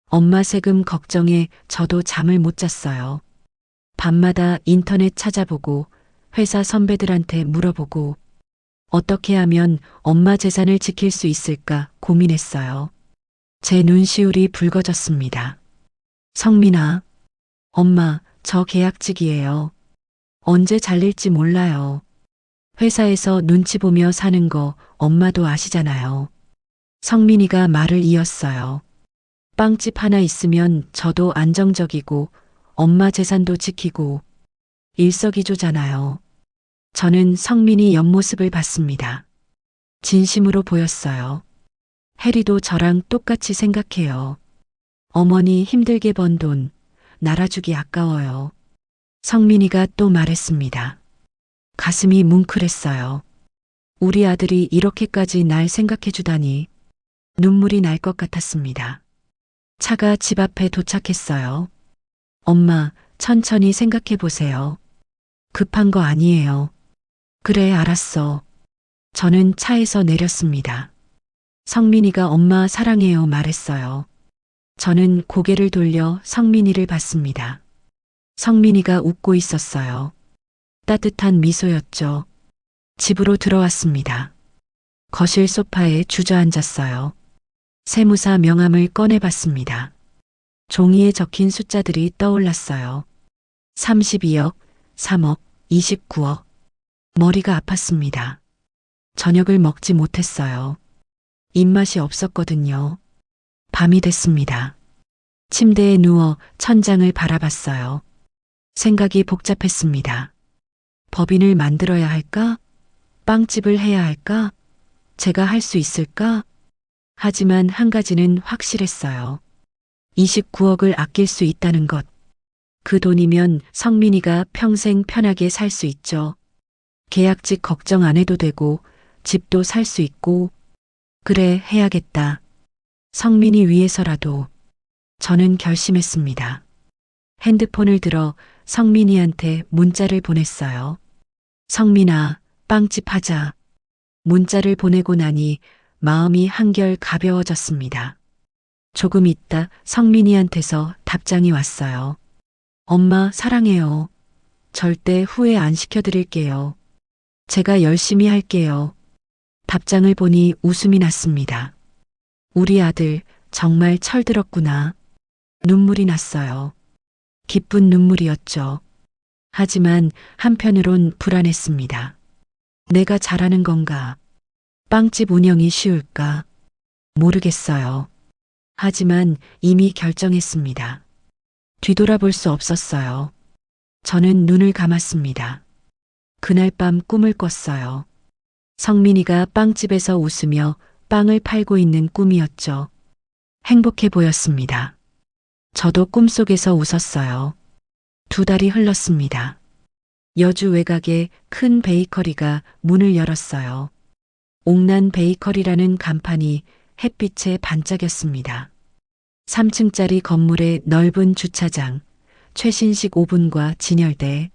엄마 세금 걱정에 저도 잠을 못 잤어요. 밤마다 인터넷 찾아보고 회사 선배들한테 물어보고 어떻게 하면 엄마 재산을 지킬 수 있을까 고민했어요. 제 눈시울이 붉어졌습니다. 성민아, 엄마, 저 계약직이에요. 언제 잘릴지 몰라요. 회사에서 눈치 보며 사는 거 엄마도 아시잖아요. 성민이가 말을 이었어요. 빵집 하나 있으면 저도 안정적이고 엄마 재산도 지키고 일석이조잖아요. 저는 성민이 옆모습을 봤습니다. 진심으로 보였어요. 해리도 저랑 똑같이 생각해요. 어머니 힘들게 번 돈, 날아주기 아까워요. 성민이가 또 말했습니다. 가슴이 뭉클했어요. 우리 아들이 이렇게까지 날 생각해주다니 눈물이 날 것 같았습니다. 차가 집 앞에 도착했어요. 엄마, 천천히 생각해 보세요. 급한 거 아니에요. 그래, 알았어. 저는 차에서 내렸습니다. 성민이가 엄마 사랑해요 말했어요. 저는 고개를 돌려 성민이를 봤습니다. 성민이가 웃고 있었어요. 따뜻한 미소였죠. 집으로 들어왔습니다. 거실 소파에 주저앉았어요. 세무사 명함을 꺼내봤습니다. 종이에 적힌 숫자들이 떠올랐어요. 32억, 3억, 29억. 머리가 아팠습니다. 저녁을 먹지 못했어요. 입맛이 없었거든요. 밤이 됐습니다. 침대에 누워 천장을 바라봤어요. 생각이 복잡했습니다. 법인을 만들어야 할까? 빵집을 해야 할까? 제가 할 수 있을까? 하지만 한 가지는 확실했어요. 29억을 아낄 수 있다는 것. 그 돈이면 성민이가 평생 편하게 살 수 있죠. 계약직 걱정 안 해도 되고 집도 살 수 있고. 그래, 해야겠다. 성민이 위해서라도. 저는 결심했습니다. 핸드폰을 들어 성민이한테 문자를 보냈어요. 성민아, 빵집 하자. 문자를 보내고 나니 마음이 한결 가벼워졌습니다. 조금 있다 성민이한테서 답장이 왔어요. 엄마 사랑해요. 절대 후회 안 시켜드릴게요. 제가 열심히 할게요. 답장을 보니 웃음이 났습니다. 우리 아들 정말 철들었구나. 눈물이 났어요. 기쁜 눈물이었죠. 하지만 한편으론 불안했습니다. 내가 잘하는 건가? 빵집 운영이 쉬울까? 모르겠어요. 하지만 이미 결정했습니다. 뒤돌아볼 수 없었어요. 저는 눈을 감았습니다. 그날 밤 꿈을 꿨어요. 성민이가 빵집에서 웃으며 빵을 팔고 있는 꿈이었죠. 행복해 보였습니다. 저도 꿈속에서 웃었어요. 2달이 흘렀습니다. 여주 외곽에 큰 베이커리가 문을 열었어요. 옥난 베이커리라는 간판이 햇빛에 반짝였습니다. 3층짜리 건물의 넓은 주차장, 최신식 오븐과 진열대,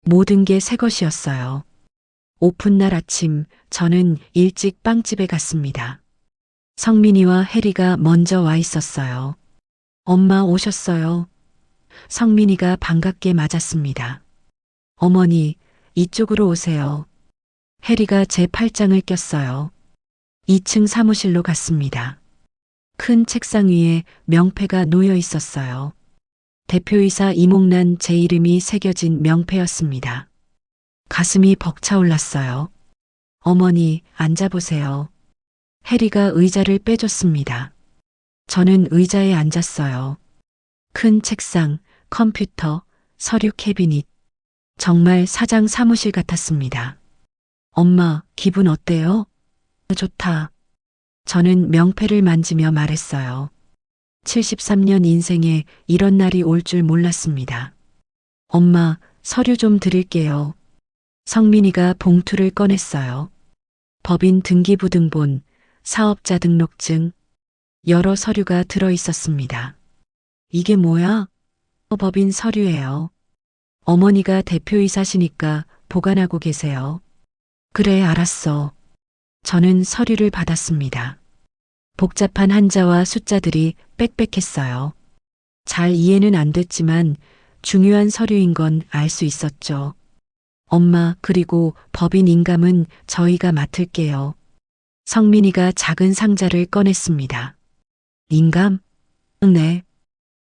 모든 게 새 것이었어요. 오픈날 아침 저는 일찍 빵집에 갔습니다. 성민이와 해리가 먼저 와 있었어요. 엄마 오셨어요. 성민이가 반갑게 맞았습니다. 어머니, 이쪽으로 오세요. 해리가 제 팔짱을 꼈어요. 2층 사무실로 갔습니다. 큰 책상 위에 명패가 놓여 있었어요. 대표이사 이목란 제 이름이 새겨진 명패였습니다. 가슴이 벅차올랐어요. 어머니, 앉아보세요. 해리가 의자를 빼줬습니다. 저는 의자에 앉았어요. 큰 책상, 컴퓨터, 서류 캐비닛. 정말 사장 사무실 같았습니다. 엄마, 기분 어때요? 좋다. 저는 명패를 만지며 말했어요. 73년 인생에 이런 날이 올 줄 몰랐습니다. 엄마, 서류 좀 드릴게요. 성민이가 봉투를 꺼냈어요. 법인 등기부등본, 사업자 등록증, 여러 서류가 들어 있었습니다. 이게 뭐야? 법인 서류예요. 어머니가 대표이사시니까 보관하고 계세요. 그래, 알았어. 저는 서류를 받았습니다. 복잡한 한자와 숫자들이 빽빽했어요. 잘 이해는 안 됐지만 중요한 서류인 건 알 수 있었죠. 엄마, 그리고 법인 인감은 저희가 맡을게요. 성민이가 작은 상자를 꺼냈습니다. 인감? 네.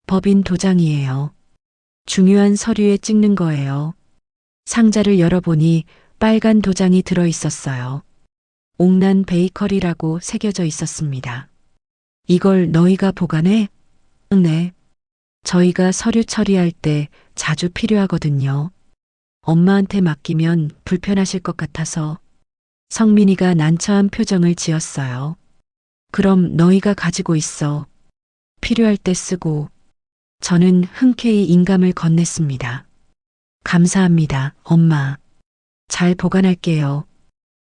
법인 도장이에요. 중요한 서류에 찍는 거예요. 상자를 열어보니 빨간 도장이 들어 있었어요. 옥란 베이커리라고 새겨져 있었습니다. 이걸 너희가 보관해? 네. 저희가 서류 처리할 때 자주 필요하거든요. 엄마한테 맡기면 불편하실 것 같아서. 성민이가 난처한 표정을 지었어요. 그럼 너희가 가지고 있어. 필요할 때 쓰고. 저는 흔쾌히 인감을 건넸습니다. 감사합니다, 엄마. 잘 보관할게요.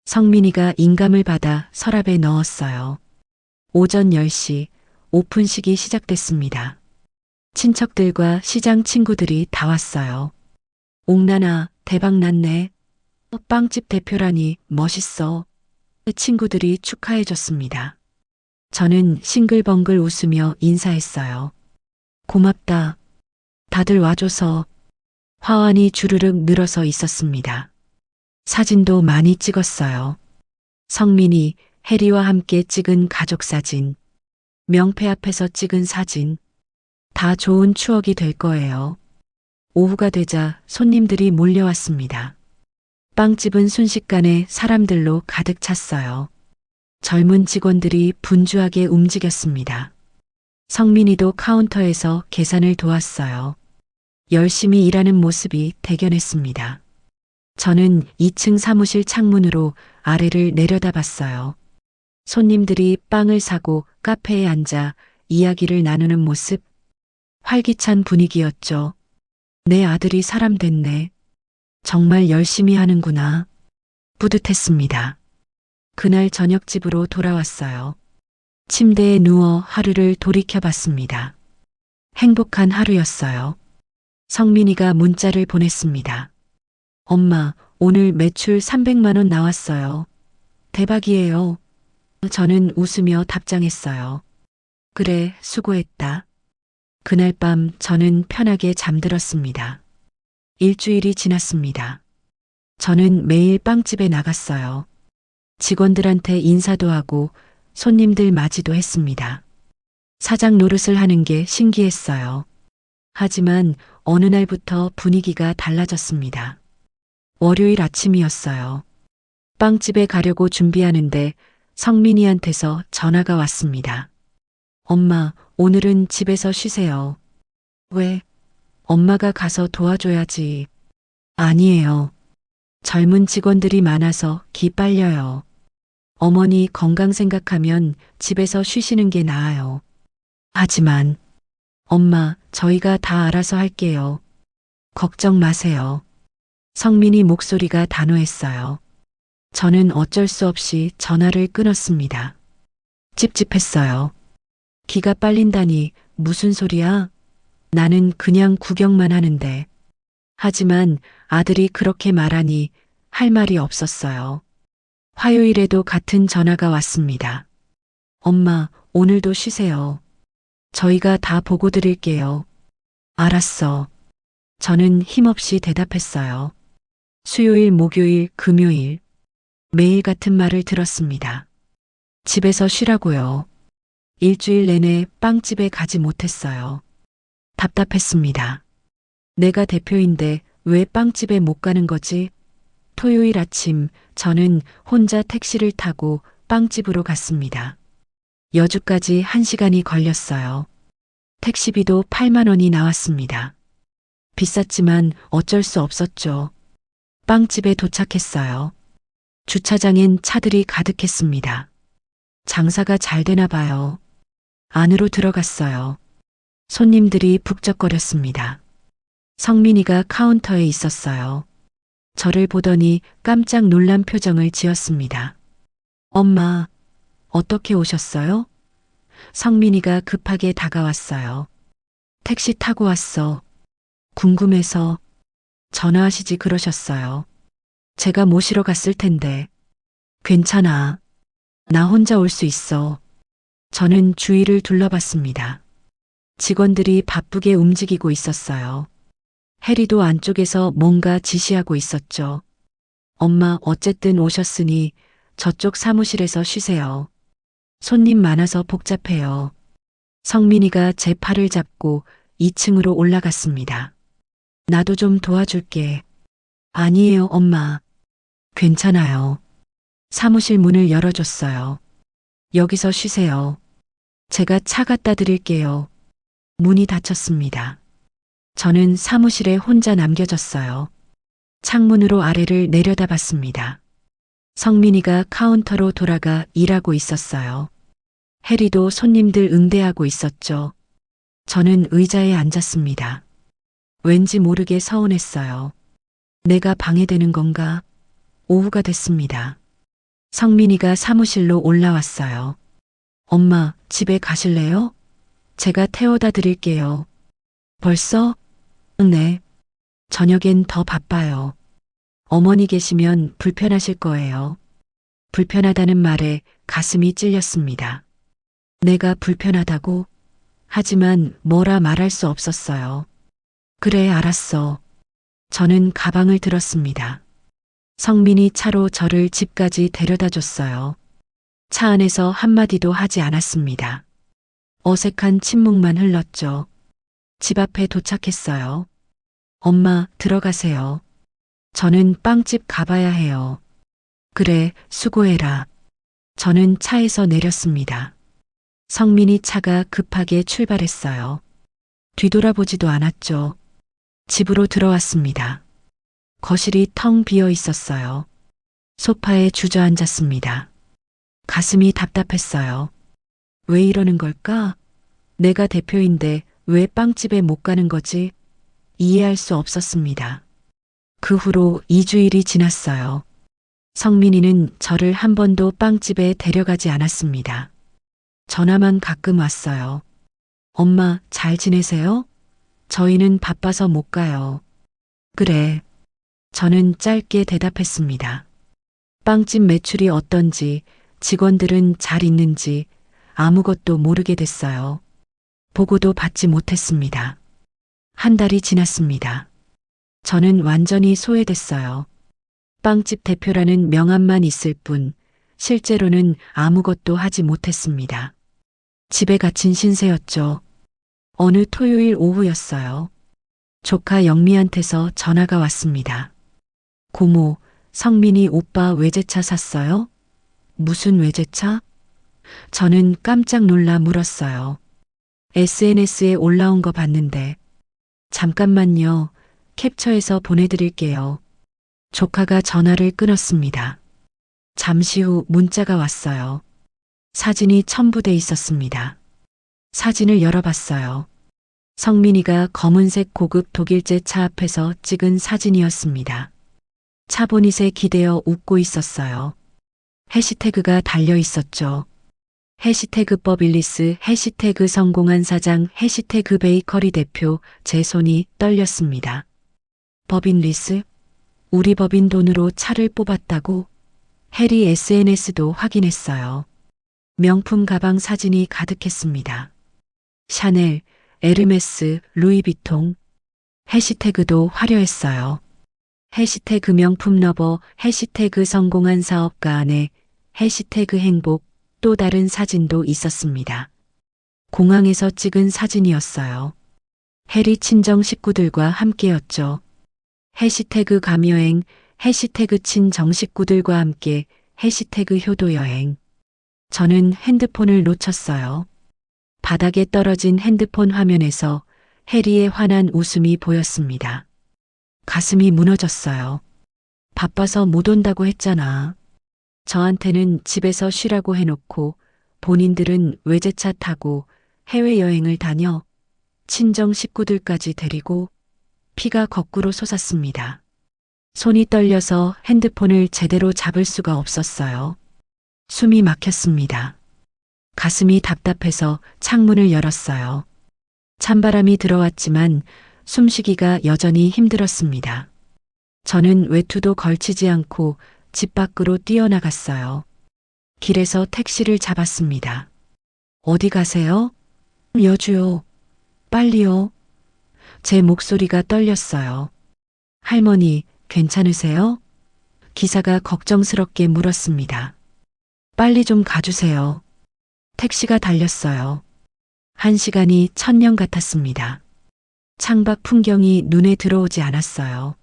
성민이가 인감을 받아 서랍에 넣었어요. 오전 10시 오픈식이 시작됐습니다. 친척들과 시장 친구들이 다 왔어요. 옥란아, 대박 났네. 빵집 대표라니 멋있어. 친구들이 축하해줬습니다. 저는 싱글벙글 웃으며 인사했어요. 고맙다. 다들 와줘서. 화환이 주르륵 늘어서 있었습니다. 사진도 많이 찍었어요. 성민이, 혜리와 함께 찍은 가족 사진, 명패 앞에서 찍은 사진, 다 좋은 추억이 될 거예요. 오후가 되자 손님들이 몰려왔습니다. 빵집은 순식간에 사람들로 가득 찼어요. 젊은 직원들이 분주하게 움직였습니다. 성민이도 카운터에서 계산을 도왔어요. 열심히 일하는 모습이 대견했습니다. 저는 2층 사무실 창문으로 아래를 내려다봤어요. 손님들이 빵을 사고 카페에 앉아 이야기를 나누는 모습. 활기찬 분위기였죠. 내 아들이 사람 됐네. 정말 열심히 하는구나. 뿌듯했습니다. 그날 저녁 집으로 돌아왔어요. 침대에 누워 하루를 돌이켜봤습니다. 행복한 하루였어요. 성민이가 문자를 보냈습니다. 엄마, 오늘 매출 300만 원 나왔어요. 대박이에요. 저는 웃으며 답장했어요. 그래, 수고했다. 그날 밤 저는 편하게 잠들었습니다. 일주일이 지났습니다. 저는 매일 빵집에 나갔어요. 직원들한테 인사도 하고 손님들 맞이도 했습니다. 사장 노릇을 하는 게 신기했어요. 하지만 어느 날부터 분위기가 달라졌습니다. 월요일 아침이었어요. 빵집에 가려고 준비하는데 성민이한테서 전화가 왔습니다. 엄마, 오늘은 집에서 쉬세요. 왜? 엄마가 가서 도와줘야지. 아니에요. 젊은 직원들이 많아서 기 빨려요. 어머니 건강 생각하면 집에서 쉬시는 게 나아요. 하지만 엄마, 저희가 다 알아서 할게요. 걱정 마세요. 성민이 목소리가 단호했어요. 저는 어쩔 수 없이 전화를 끊었습니다. 찝찝했어요. 기가 빨린다니 무슨 소리야? 나는 그냥 구경만 하는데. 하지만 아들이 그렇게 말하니 할 말이 없었어요. 화요일에도 같은 전화가 왔습니다. 엄마, 오늘도 쉬세요. 저희가 다 보고 드릴게요. 알았어. 저는 힘없이 대답했어요. 수요일, 목요일, 금요일. 매일 같은 말을 들었습니다. 집에서 쉬라고요. 일주일 내내 빵집에 가지 못했어요. 답답했습니다. 내가 대표인데 왜 빵집에 못 가는 거지? 토요일 아침 저는 혼자 택시를 타고 빵집으로 갔습니다. 여주까지 1시간이 걸렸어요. 택시비도 8만 원이 나왔습니다. 비쌌지만 어쩔 수 없었죠. 빵집에 도착했어요. 주차장엔 차들이 가득했습니다. 장사가 잘 되나 봐요. 안으로 들어갔어요. 손님들이 북적거렸습니다. 성민이가 카운터에 있었어요. 저를 보더니 깜짝 놀란 표정을 지었습니다. 엄마, 어떻게 오셨어요? 성민이가 급하게 다가왔어요. 택시 타고 왔어. 궁금해서 전화하시지 그러셨어요. 제가 모시러 갔을 텐데. 괜찮아. 나 혼자 올 수 있어. 저는 주위를 둘러봤습니다. 직원들이 바쁘게 움직이고 있었어요. 해리도 안쪽에서 뭔가 지시하고 있었죠. 엄마, 어쨌든 오셨으니 저쪽 사무실에서 쉬세요. 손님 많아서 복잡해요. 성민이가 제 팔을 잡고 2층으로 올라갔습니다. 나도 좀 도와줄게. 아니에요, 엄마. 괜찮아요. 사무실 문을 열어줬어요. 여기서 쉬세요. 제가 차 갖다 드릴게요. 문이 닫혔습니다. 저는 사무실에 혼자 남겨졌어요. 창문으로 아래를 내려다봤습니다. 성민이가 카운터로 돌아가 일하고 있었어요. 해리도 손님들 응대하고 있었죠. 저는 의자에 앉았습니다. 왠지 모르게 서운했어요. 내가 방해되는 건가? 오후가 됐습니다. 성민이가 사무실로 올라왔어요. 엄마, 집에 가실래요? 제가 태워다 드릴게요. 벌써? 네. 저녁엔 더 바빠요. 어머니 계시면 불편하실 거예요. 불편하다는 말에 가슴이 찔렸습니다. 내가 불편하다고? 하지만 뭐라 말할 수 없었어요. 그래, 알았어. 저는 가방을 들었습니다. 성민이 차로 저를 집까지 데려다 줬어요. 차 안에서 한마디도 하지 않았습니다. 어색한 침묵만 흘렀죠. 집 앞에 도착했어요. 엄마, 들어가세요. 저는 빵집 가봐야 해요. 그래, 수고해라. 저는 차에서 내렸습니다. 성민이 차가 급하게 출발했어요. 뒤돌아보지도 않았죠. 집으로 들어왔습니다. 거실이 텅 비어 있었어요. 소파에 주저앉았습니다. 가슴이 답답했어요. 왜 이러는 걸까? 내가 대표인데 왜 빵집에 못 가는 거지? 이해할 수 없었습니다. 그 후로 2주일이 지났어요. 성민이는 저를 한 번도 빵집에 데려가지 않았습니다. 전화만 가끔 왔어요. 엄마, 잘 지내세요? 저희는 바빠서 못 가요. 그래. 저는 짧게 대답했습니다. 빵집 매출이 어떤지, 직원들은 잘 있는지 아무것도 모르게 됐어요. 보고도 받지 못했습니다. 한 달이 지났습니다. 저는 완전히 소외됐어요. 빵집 대표라는 명함만 있을 뿐 실제로는 아무것도 하지 못했습니다. 집에 갇힌 신세였죠. 어느 토요일 오후였어요. 조카 영미한테서 전화가 왔습니다. 고모, 성민이 오빠 외제차 샀어요? 무슨 외제차? 저는 깜짝 놀라 물었어요. SNS에 올라온 거 봤는데. 잠깐만요. 캡처해서 보내드릴게요. 조카가 전화를 끊었습니다. 잠시 후 문자가 왔어요. 사진이 첨부돼 있었습니다. 사진을 열어봤어요. 성민이가 검은색 고급 독일제 차 앞에서 찍은 사진이었습니다. 차 보닛에 기대어 웃고 있었어요. 해시태그가 달려 있었죠. 해시태그 버빌리스, 해시태그 성공한 사장, 해시태그 베이커리 대표. 제 손이 떨렸습니다. 버빈리스? 우리 법인 돈으로 차를 뽑았다고? 해리 SNS도 확인했어요. 명품 가방 사진이 가득했습니다. 샤넬, 에르메스, 루이비통. 해시태그도 화려했어요. 해시태그 명품 러버, 해시태그 성공한 사업가 안에, 해시태그 행복. 또 다른 사진도 있었습니다. 공항에서 찍은 사진이었어요. 해리 친정 식구들과 함께였죠. 해시태그 감여행, 해시태그 친정 식구들과 함께, 해시태그 효도여행. 저는 핸드폰을 놓쳤어요. 바닥에 떨어진 핸드폰 화면에서 해리의 환한 웃음이 보였습니다. 가슴이 무너졌어요. 바빠서 못 온다고 했잖아. 저한테는 집에서 쉬라고 해놓고 본인들은 외제차 타고 해외여행을 다녀 친정 식구들까지 데리고. 피가 거꾸로 솟았습니다. 손이 떨려서 핸드폰을 제대로 잡을 수가 없었어요. 숨이 막혔습니다. 가슴이 답답해서 창문을 열었어요. 찬바람이 들어왔지만 숨쉬기가 여전히 힘들었습니다. 저는 외투도 걸치지 않고 집 밖으로 뛰어나갔어요. 길에서 택시를 잡았습니다. 어디 가세요? 여주요. 빨리요. 제 목소리가 떨렸어요. 할머니, 괜찮으세요? 기사가 걱정스럽게 물었습니다. 빨리 좀 가주세요. 택시가 달렸어요. 1시간이 천년 같았습니다. 창밖 풍경이 눈에 들어오지 않았어요.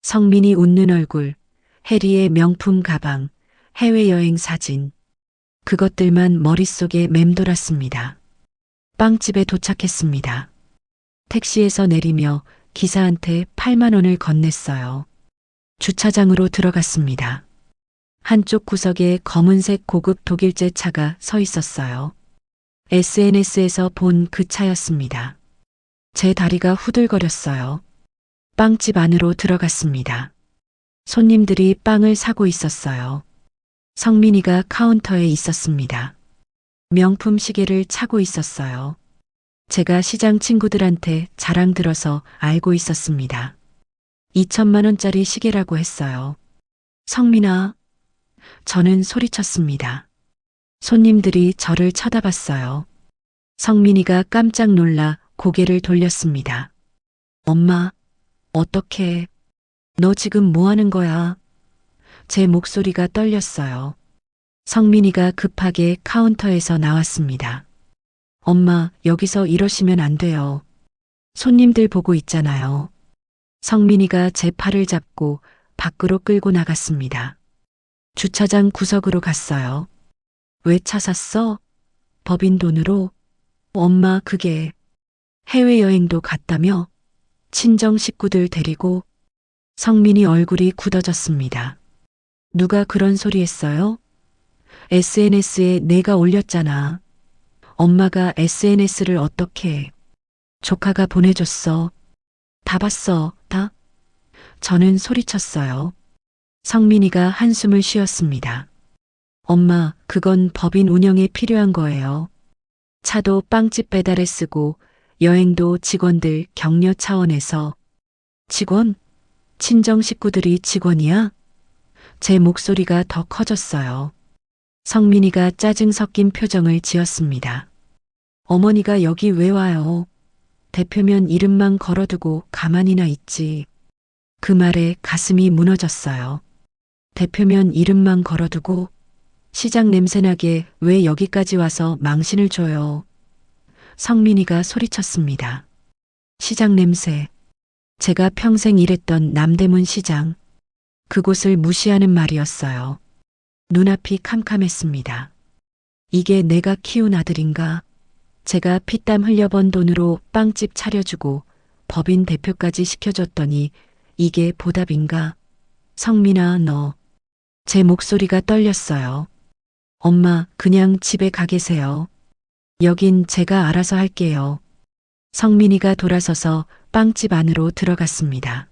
성민이 웃는 얼굴, 해리의 명품 가방, 해외여행 사진. 그것들만 머릿속에 맴돌았습니다. 빵집에 도착했습니다. 택시에서 내리며 기사한테 8만 원을 건넸어요. 주차장으로 들어갔습니다. 한쪽 구석에 검은색 고급 독일제 차가 서 있었어요. SNS에서 본 그 차였습니다. 제 다리가 후들거렸어요. 빵집 안으로 들어갔습니다. 손님들이 빵을 사고 있었어요. 성민이가 카운터에 있었습니다. 명품 시계를 차고 있었어요. 제가 시장 친구들한테 자랑 들어서 알고 있었습니다. 2천만 원짜리 시계라고 했어요. 성민아. 저는 소리쳤습니다. 손님들이 저를 쳐다봤어요. 성민이가 깜짝 놀라 고개를 돌렸습니다. 엄마, 어떡해. 너 지금 뭐 하는 거야? 제 목소리가 떨렸어요. 성민이가 급하게 카운터에서 나왔습니다. 엄마, 여기서 이러시면 안 돼요. 손님들 보고 있잖아요. 성민이가 제 팔을 잡고 밖으로 끌고 나갔습니다. 주차장 구석으로 갔어요. 왜 차 샀어? 법인 돈으로? 엄마, 그게 해외여행도 갔다며? 친정 식구들 데리고? 성민이 얼굴이 굳어졌습니다. 누가 그런 소리 했어요? SNS에 내가 올렸잖아. 엄마가 SNS를 어떻게 해? 조카가 보내줬어. 다 봤어, 다? 저는 소리쳤어요. 성민이가 한숨을 쉬었습니다. 엄마, 그건 법인 운영에 필요한 거예요. 차도 빵집 배달에 쓰고 여행도 직원들 격려 차원에서. 직원? 친정 식구들이 직원이야? 제 목소리가 더 커졌어요. 성민이가 짜증 섞인 표정을 지었습니다. 어머니가 여기 왜 와요? 대표면 이름만 걸어두고 가만히나 있지. 그 말에 가슴이 무너졌어요. 대표면 이름만 걸어두고 시장 냄새나게 왜 여기까지 와서 망신을 줘요? 성민이가 소리쳤습니다. 시장 냄새. 제가 평생 일했던 남대문 시장. 그곳을 무시하는 말이었어요. 눈앞이 캄캄했습니다. 이게 내가 키운 아들인가? 제가 피땀 흘려번 돈으로 빵집 차려주고 법인 대표까지 시켜줬더니 이게 보답인가? 성민아, 너. 제 목소리가 떨렸어요. 엄마, 그냥 집에 가 계세요. 여긴 제가 알아서 할게요. 성민이가 돌아서서 빵집 안으로 들어갔습니다.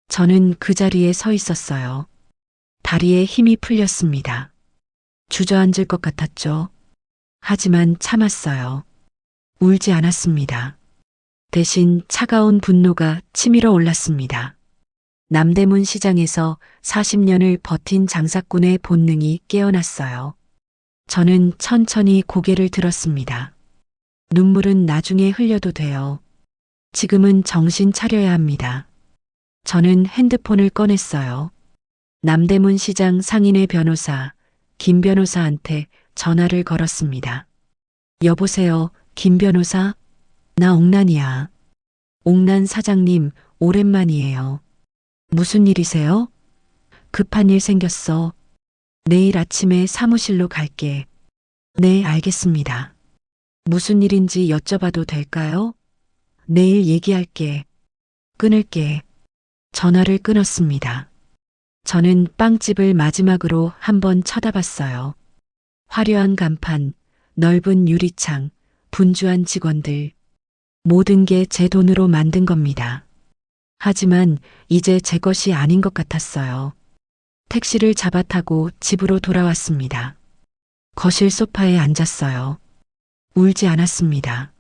저는 그 자리에 서 있었어요. 다리에 힘이 풀렸습니다. 주저앉을 것 같았죠. 하지만 참았어요. 울지 않았습니다. 대신 차가운 분노가 치밀어 올랐습니다. 남대문 시장에서 40년을 버틴 장사꾼의 본능이 깨어났어요. 저는 천천히 고개를 들었습니다. 눈물은 나중에 흘려도 돼요. 지금은 정신 차려야 합니다. 저는 핸드폰을 꺼냈어요. 남대문 시장 상인의 변호사, 김 변호사한테 전화를 걸었습니다. 여보세요, 김 변호사? 나 옥란이야. 옥란 사장님, 오랜만이에요. 무슨 일이세요? 급한 일 생겼어. 내일 아침에 사무실로 갈게. 네, 알겠습니다. 무슨 일인지 여쭤봐도 될까요? 내일 얘기할게. 끊을게. 전화를 끊었습니다. 저는 빵집을 마지막으로 한번 쳐다봤어요. 화려한 간판, 넓은 유리창, 분주한 직원들. 모든 게 제 돈으로 만든 겁니다. 하지만 이제 제 것이 아닌 것 같았어요. 택시를 잡아타고 집으로 돌아왔습니다. 거실 소파에 앉았어요. 울지 않았습니다.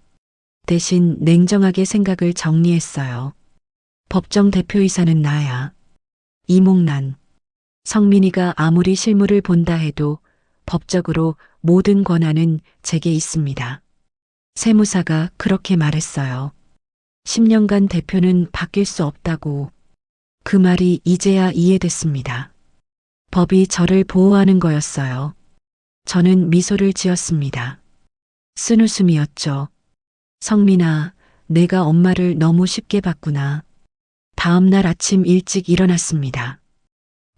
대신 냉정하게 생각을 정리했어요. 법정 대표이사는 나야. 이몽란. 성민이가 아무리 실물을 본다 해도 법적으로 모든 권한은 제게 있습니다. 세무사가 그렇게 말했어요. 10년간 대표는 바뀔 수 없다고. 그 말이 이제야 이해됐습니다. 법이 저를 보호하는 거였어요. 저는 미소를 지었습니다. 쓴웃음이었죠. 성민아, 내가 엄마를 너무 쉽게 봤구나. 다음 날 아침 일찍 일어났습니다.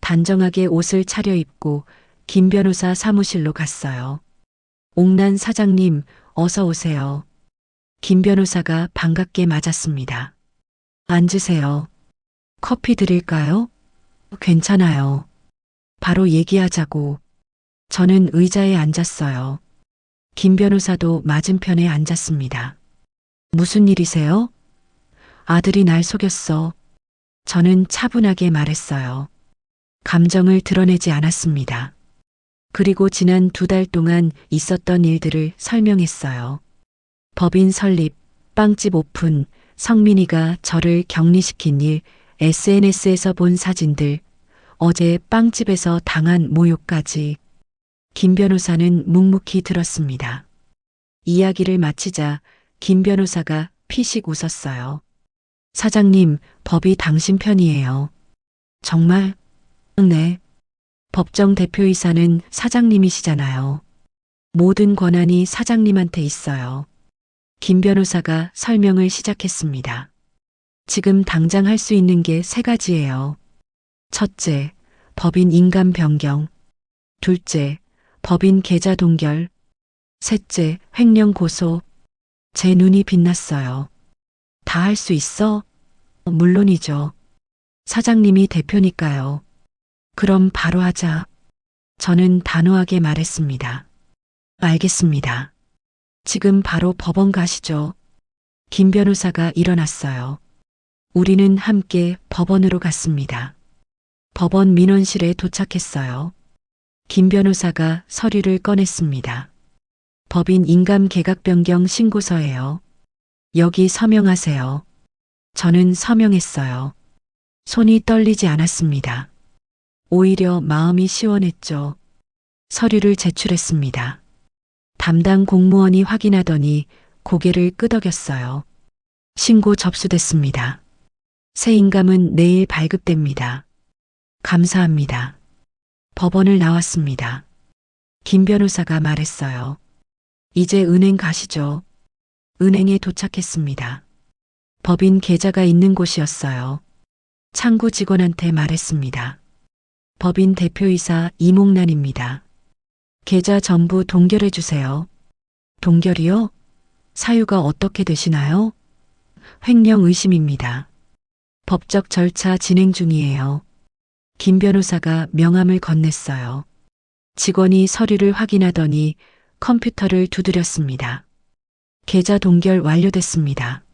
단정하게 옷을 차려입고 김 변호사 사무실로 갔어요. 옥란 사장님, 어서 오세요. 김 변호사가 반갑게 맞았습니다. 앉으세요. 커피 드릴까요? 괜찮아요. 바로 얘기하자고. 저는 의자에 앉았어요. 김 변호사도 맞은편에 앉았습니다. 무슨 일이세요? 아들이 날 속였어. 저는 차분하게 말했어요. 감정을 드러내지 않았습니다. 그리고 지난 2달 동안 있었던 일들을 설명했어요. 법인 설립, 빵집 오픈, 성민이가 저를 격리시킨 일, SNS에서 본 사진들, 어제 빵집에서 당한 모욕까지. 김 변호사는 묵묵히 들었습니다. 이야기를 마치자 김 변호사가 피식 웃었어요. 사장님, 법이 당신 편이에요. 정말? 네. 법정 대표이사는 사장님이시잖아요. 모든 권한이 사장님한테 있어요. 김 변호사가 설명을 시작했습니다. 지금 당장 할 수 있는 게 3가지예요. 첫째, 법인 인감 변경. 둘째, 법인 계좌 동결. 셋째, 횡령 고소. 제 눈이 빛났어요. 다 할 수 있어? 물론이죠. 사장님이 대표니까요. 그럼 바로 하자. 저는 단호하게 말했습니다. 알겠습니다. 지금 바로 법원 가시죠. 김 변호사가 일어났어요. 우리는 함께 법원으로 갔습니다. 법원 민원실에 도착했어요. 김 변호사가 서류를 꺼냈습니다. 법인 인감 개각 변경 신고서예요. 여기 서명하세요. 저는 서명했어요. 손이 떨리지 않았습니다. 오히려 마음이 시원했죠. 서류를 제출했습니다. 담당 공무원이 확인하더니 고개를 끄덕였어요. 신고 접수됐습니다. 새 인감은 내일 발급됩니다. 감사합니다. 법원을 나왔습니다. 김 변호사가 말했어요. 이제 은행 가시죠. 은행에 도착했습니다. 법인 계좌가 있는 곳이었어요. 창구 직원한테 말했습니다. 법인 대표이사 이몽란입니다. 계좌 전부 동결해 주세요. 동결이요? 사유가 어떻게 되시나요? 횡령 의심입니다. 법적 절차 진행 중이에요. 김 변호사가 명함을 건넸어요. 직원이 서류를 확인하더니 컴퓨터를 두드렸습니다. 계좌 동결 완료됐습니다.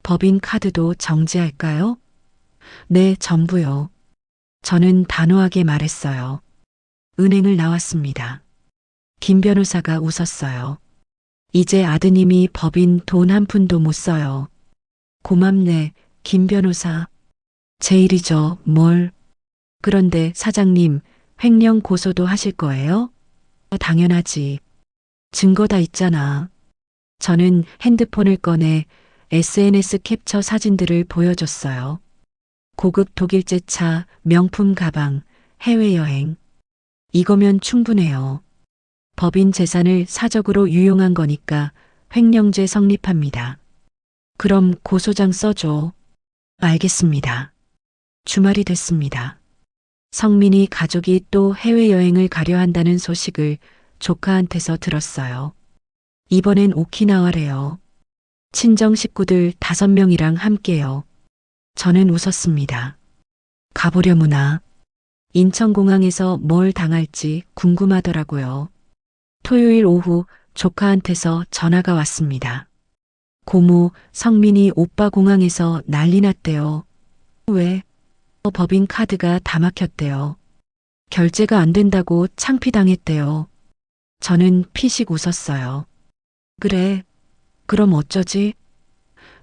법인 카드도 정지할까요? 네, 전부요. 저는 단호하게 말했어요. 은행을 나왔습니다. 김 변호사가 웃었어요. 이제 아드님이 법인 돈 한 푼도 못 써요. 고맙네, 김 변호사. 제 일이죠, 뭘. 그런데 사장님, 횡령 고소도 하실 거예요? 당연하지. 증거 다 있잖아. 저는 핸드폰을 꺼내 SNS 캡처 사진들을 보여줬어요. 고급 독일제 차, 명품 가방, 해외여행. 이거면 충분해요. 법인 재산을 사적으로 유용한 거니까 횡령죄 성립합니다. 그럼 고소장 써줘. 알겠습니다. 주말이 됐습니다. 성민이 가족이 또 해외여행을 가려 한다는 소식을 조카한테서 들었어요. 이번엔 오키나와래요. 친정 식구들 5명이랑 함께요. 저는 웃었습니다. 가보려무나. 인천공항에서 뭘 당할지 궁금하더라고요. 토요일 오후 조카한테서 전화가 왔습니다. 고모, 성민이 오빠 공항에서 난리 났대요. 왜? 법인 카드가 다 막혔대요. 결제가 안 된다고 창피당했대요. 저는 피식 웃었어요. 그래, 그럼 어쩌지?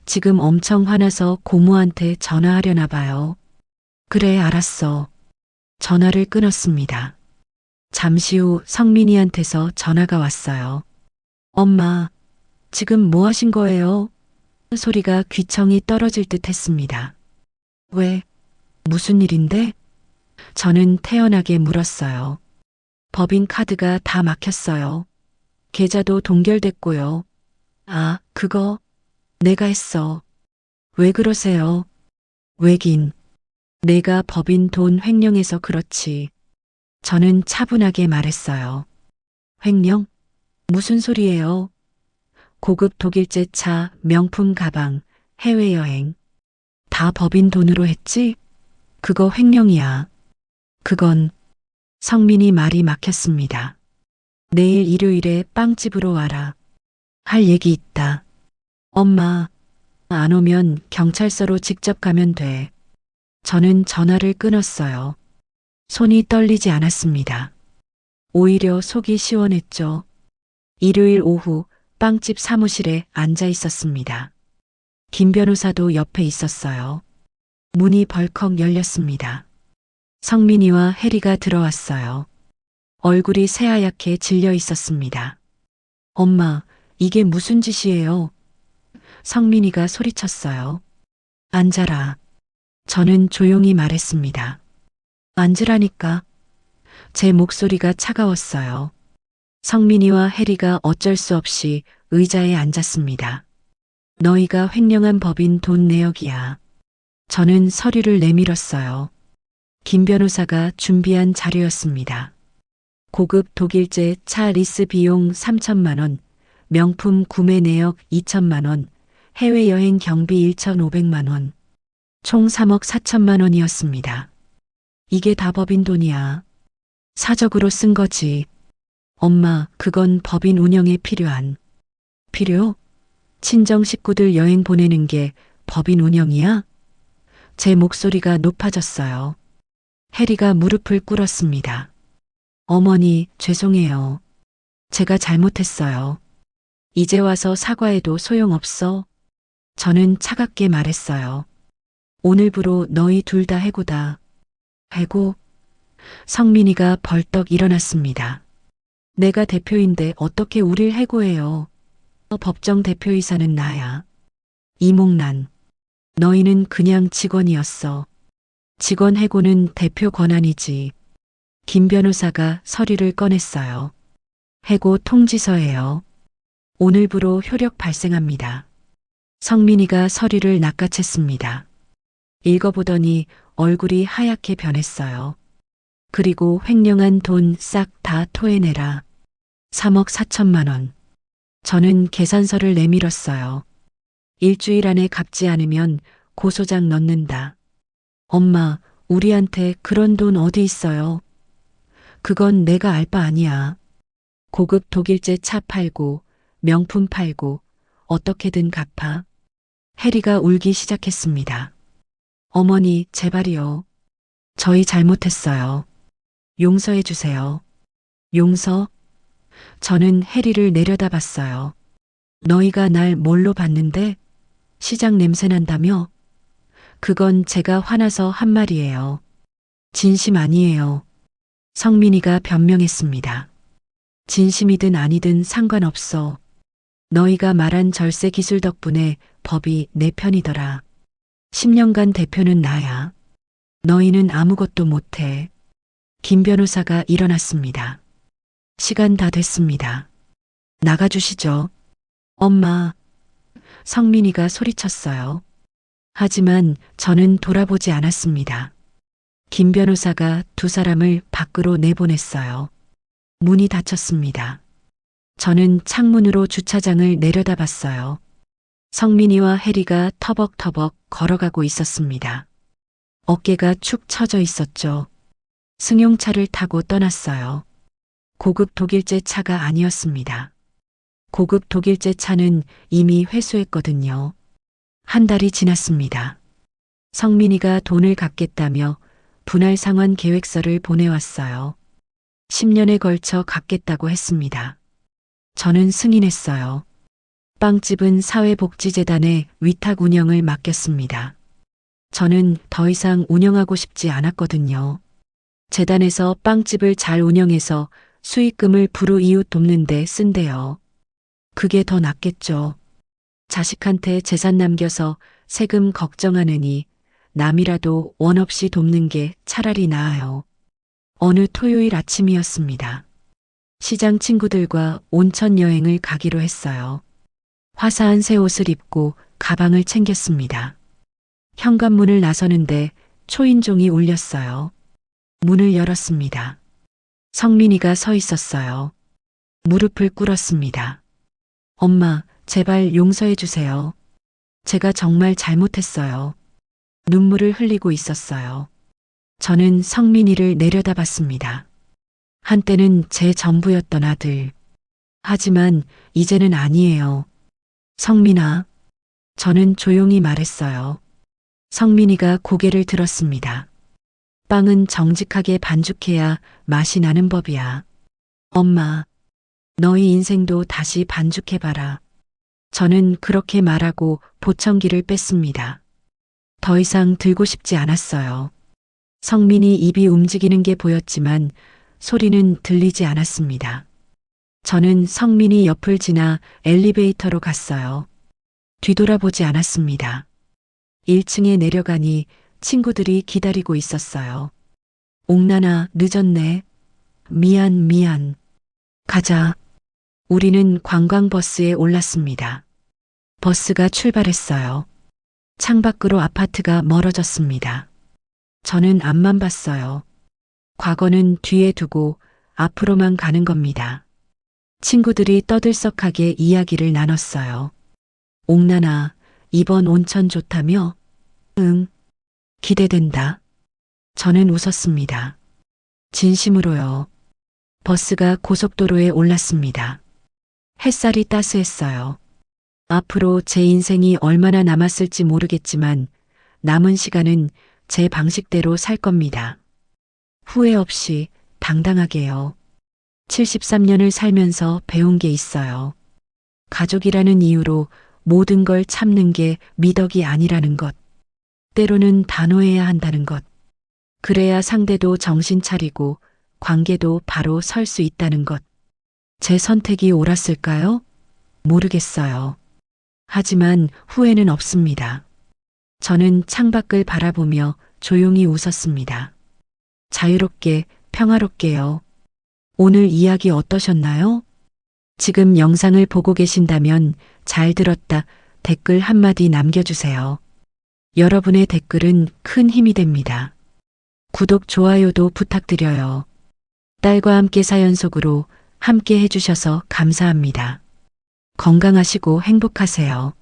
지금 엄청 화나서 고모한테 전화하려나 봐요. 그래, 알았어. 전화를 끊었습니다. 잠시 후 성민이한테서 전화가 왔어요. 엄마, 지금 뭐 하신 거예요? 소리가 귀청이 떨어질 듯 했습니다. 왜? 무슨 일인데? 저는 태연하게 물었어요. 법인 카드가 다 막혔어요. 계좌도 동결됐고요. 아, 그거 내가 했어. 왜 그러세요? 왜긴. 내가 법인 돈 횡령해서 그렇지. 저는 차분하게 말했어요. 횡령? 무슨 소리예요? 고급 독일제 차, 명품 가방, 해외여행. 다 법인 돈으로 했지? 그거 횡령이야. 그건 성민이 말이 막혔습니다. 내일 일요일에 빵집으로 와라. 할 얘기 있다. 엄마, 안 오면 경찰서로 직접 가면 돼. 저는 전화를 끊었어요. 손이 떨리지 않았습니다. 오히려 속이 시원했죠. 일요일 오후 빵집 사무실에 앉아 있었습니다. 김 변호사도 옆에 있었어요. 문이 벌컥 열렸습니다. 성민이와 해리가 들어왔어요. 얼굴이 새하얗게 질려 있었습니다. 엄마, 이게 무슨 짓이에요? 성민이가 소리쳤어요. 앉아라. 저는 조용히 말했습니다. 앉으라니까. 제 목소리가 차가웠어요. 성민이와 해리가 어쩔 수 없이 의자에 앉았습니다. 너희가 횡령한 법인 돈 내역이야. 저는 서류를 내밀었어요. 김 변호사가 준비한 자료였습니다. 고급 독일제 차 리스 비용 3천만 원, 명품 구매 내역 2천만 원, 해외여행 경비 1,500만 원, 총 3억 4천만 원이었습니다. 이게 다 법인 돈이야. 사적으로 쓴 거지. 엄마, 그건 법인 운영에 필요한. 필요? 친정 식구들 여행 보내는 게 법인 운영이야? 제 목소리가 높아졌어요. 해리가 무릎을 꿇었습니다. 어머니, 죄송해요. 제가 잘못했어요. 이제 와서 사과해도 소용없어. 저는 차갑게 말했어요. 오늘부로 너희 둘 다 해고다. 해고? 성민이가 벌떡 일어났습니다. 내가 대표인데 어떻게 우릴 해고해요? 법정 대표이사는 나야. 이몽란. 너희는 그냥 직원이었어. 직원 해고는 대표 권한이지. 김 변호사가 서류를 꺼냈어요. 해고 통지서예요. 오늘부로 효력 발생합니다. 성민이가 서류를 낚아챘습니다. 읽어보더니 얼굴이 하얗게 변했어요. 그리고 횡령한 돈 싹 다 토해내라. 3억 4천만 원. 저는 계산서를 내밀었어요. 일주일 안에 갚지 않으면 고소장 넣는다. 엄마, 우리한테 그런 돈 어디 있어요? 그건 내가 알 바 아니야. 고급 독일제 차 팔고, 명품 팔고, 어떻게든 갚아. 해리가 울기 시작했습니다. 어머니, 제발이요. 저희 잘못했어요. 용서해 주세요. 용서? 저는 해리를 내려다봤어요. 너희가 날 뭘로 봤는데? 시장 냄새 난다며? 그건 제가 화나서 한 말이에요. 진심 아니에요. 성민이가 변명했습니다. 진심이든 아니든 상관없어. 너희가 말한 절세 기술 덕분에 법이 내 편이더라. 10년간 대표는 나야. 너희는 아무것도 못해. 김 변호사가 일어났습니다. 시간 다 됐습니다. 나가주시죠. 엄마. 성민이가 소리쳤어요. 하지만 저는 돌아보지 않았습니다. 김 변호사가 두 사람을 밖으로 내보냈어요. 문이 닫혔습니다. 저는 창문으로 주차장을 내려다봤어요. 성민이와 해리가 터벅터벅 걸어가고 있었습니다. 어깨가 축 처져 있었죠. 승용차를 타고 떠났어요. 고급 독일제 차가 아니었습니다. 고급 독일제 차는 이미 회수했거든요. 한 달이 지났습니다. 성민이가 돈을 갚겠다며 분할 상환 계획서를 보내왔어요. 10년에 걸쳐 갚겠다고 했습니다. 저는 승인했어요. 빵집은 사회복지재단에 위탁 운영을 맡겼습니다. 저는 더 이상 운영하고 싶지 않았거든요. 재단에서 빵집을 잘 운영해서 수익금을 불우이웃 돕는 데 쓴대요. 그게 더 낫겠죠. 자식한테 재산 남겨서 세금 걱정하느니 남이라도 원 없이 돕는 게 차라리 나아요. 어느 토요일 아침이었습니다. 시장 친구들과 온천 여행을 가기로 했어요. 화사한 새 옷을 입고 가방을 챙겼습니다. 현관문을 나서는데 초인종이 울렸어요. 문을 열었습니다. 성민이가 서 있었어요. 무릎을 꿇었습니다. 엄마, 제발 용서해 주세요. 제가 정말 잘못했어요. 눈물을 흘리고 있었어요. 저는 성민이를 내려다봤습니다. 한때는 제 전부였던 아들. 하지만 이제는 아니에요. 성민아. 저는 조용히 말했어요. 성민이가 고개를 들었습니다. 빵은 정직하게 반죽해야 맛이 나는 법이야. 엄마, 너희 인생도 다시 반죽해봐라. 저는 그렇게 말하고 보청기를 뺐습니다. 더 이상 들고 싶지 않았어요. 성민이 입이 움직이는 게 보였지만 소리는 들리지 않았습니다. 저는 성민이 옆을 지나 엘리베이터로 갔어요. 뒤돌아보지 않았습니다. 1층에 내려가니 친구들이 기다리고 있었어요. 옥나나, 늦었네. 미안. 가자. 우리는 관광버스에 올랐습니다. 버스가 출발했어요. 창밖으로 아파트가 멀어졌습니다. 저는 앞만 봤어요. 과거는 뒤에 두고 앞으로만 가는 겁니다. 친구들이 떠들썩하게 이야기를 나눴어요. 옥나나, 이번 온천 좋다며? 응. 기대된다. 저는 웃었습니다. 진심으로요. 버스가 고속도로에 올랐습니다. 햇살이 따스했어요. 앞으로 제 인생이 얼마나 남았을지 모르겠지만 남은 시간은 제 방식대로 살 겁니다. 후회 없이 당당하게요. 73년을 살면서 배운 게 있어요. 가족이라는 이유로 모든 걸 참는 게 미덕이 아니라는 것. 때로는 단호해야 한다는 것. 그래야 상대도 정신 차리고 관계도 바로 설 수 있다는 것. 제 선택이 옳았을까요? 모르겠어요. 하지만 후회는 없습니다. 저는 창밖을 바라보며 조용히 웃었습니다. 자유롭게, 평화롭게요. 오늘 이야기 어떠셨나요? 지금 영상을 보고 계신다면 잘 들었다 댓글 한마디 남겨주세요. 여러분의 댓글은 큰 힘이 됩니다. 구독, 좋아요도 부탁드려요. 딸과 함께 사연 속으로 함께 해주셔서 감사합니다. 건강하시고 행복하세요.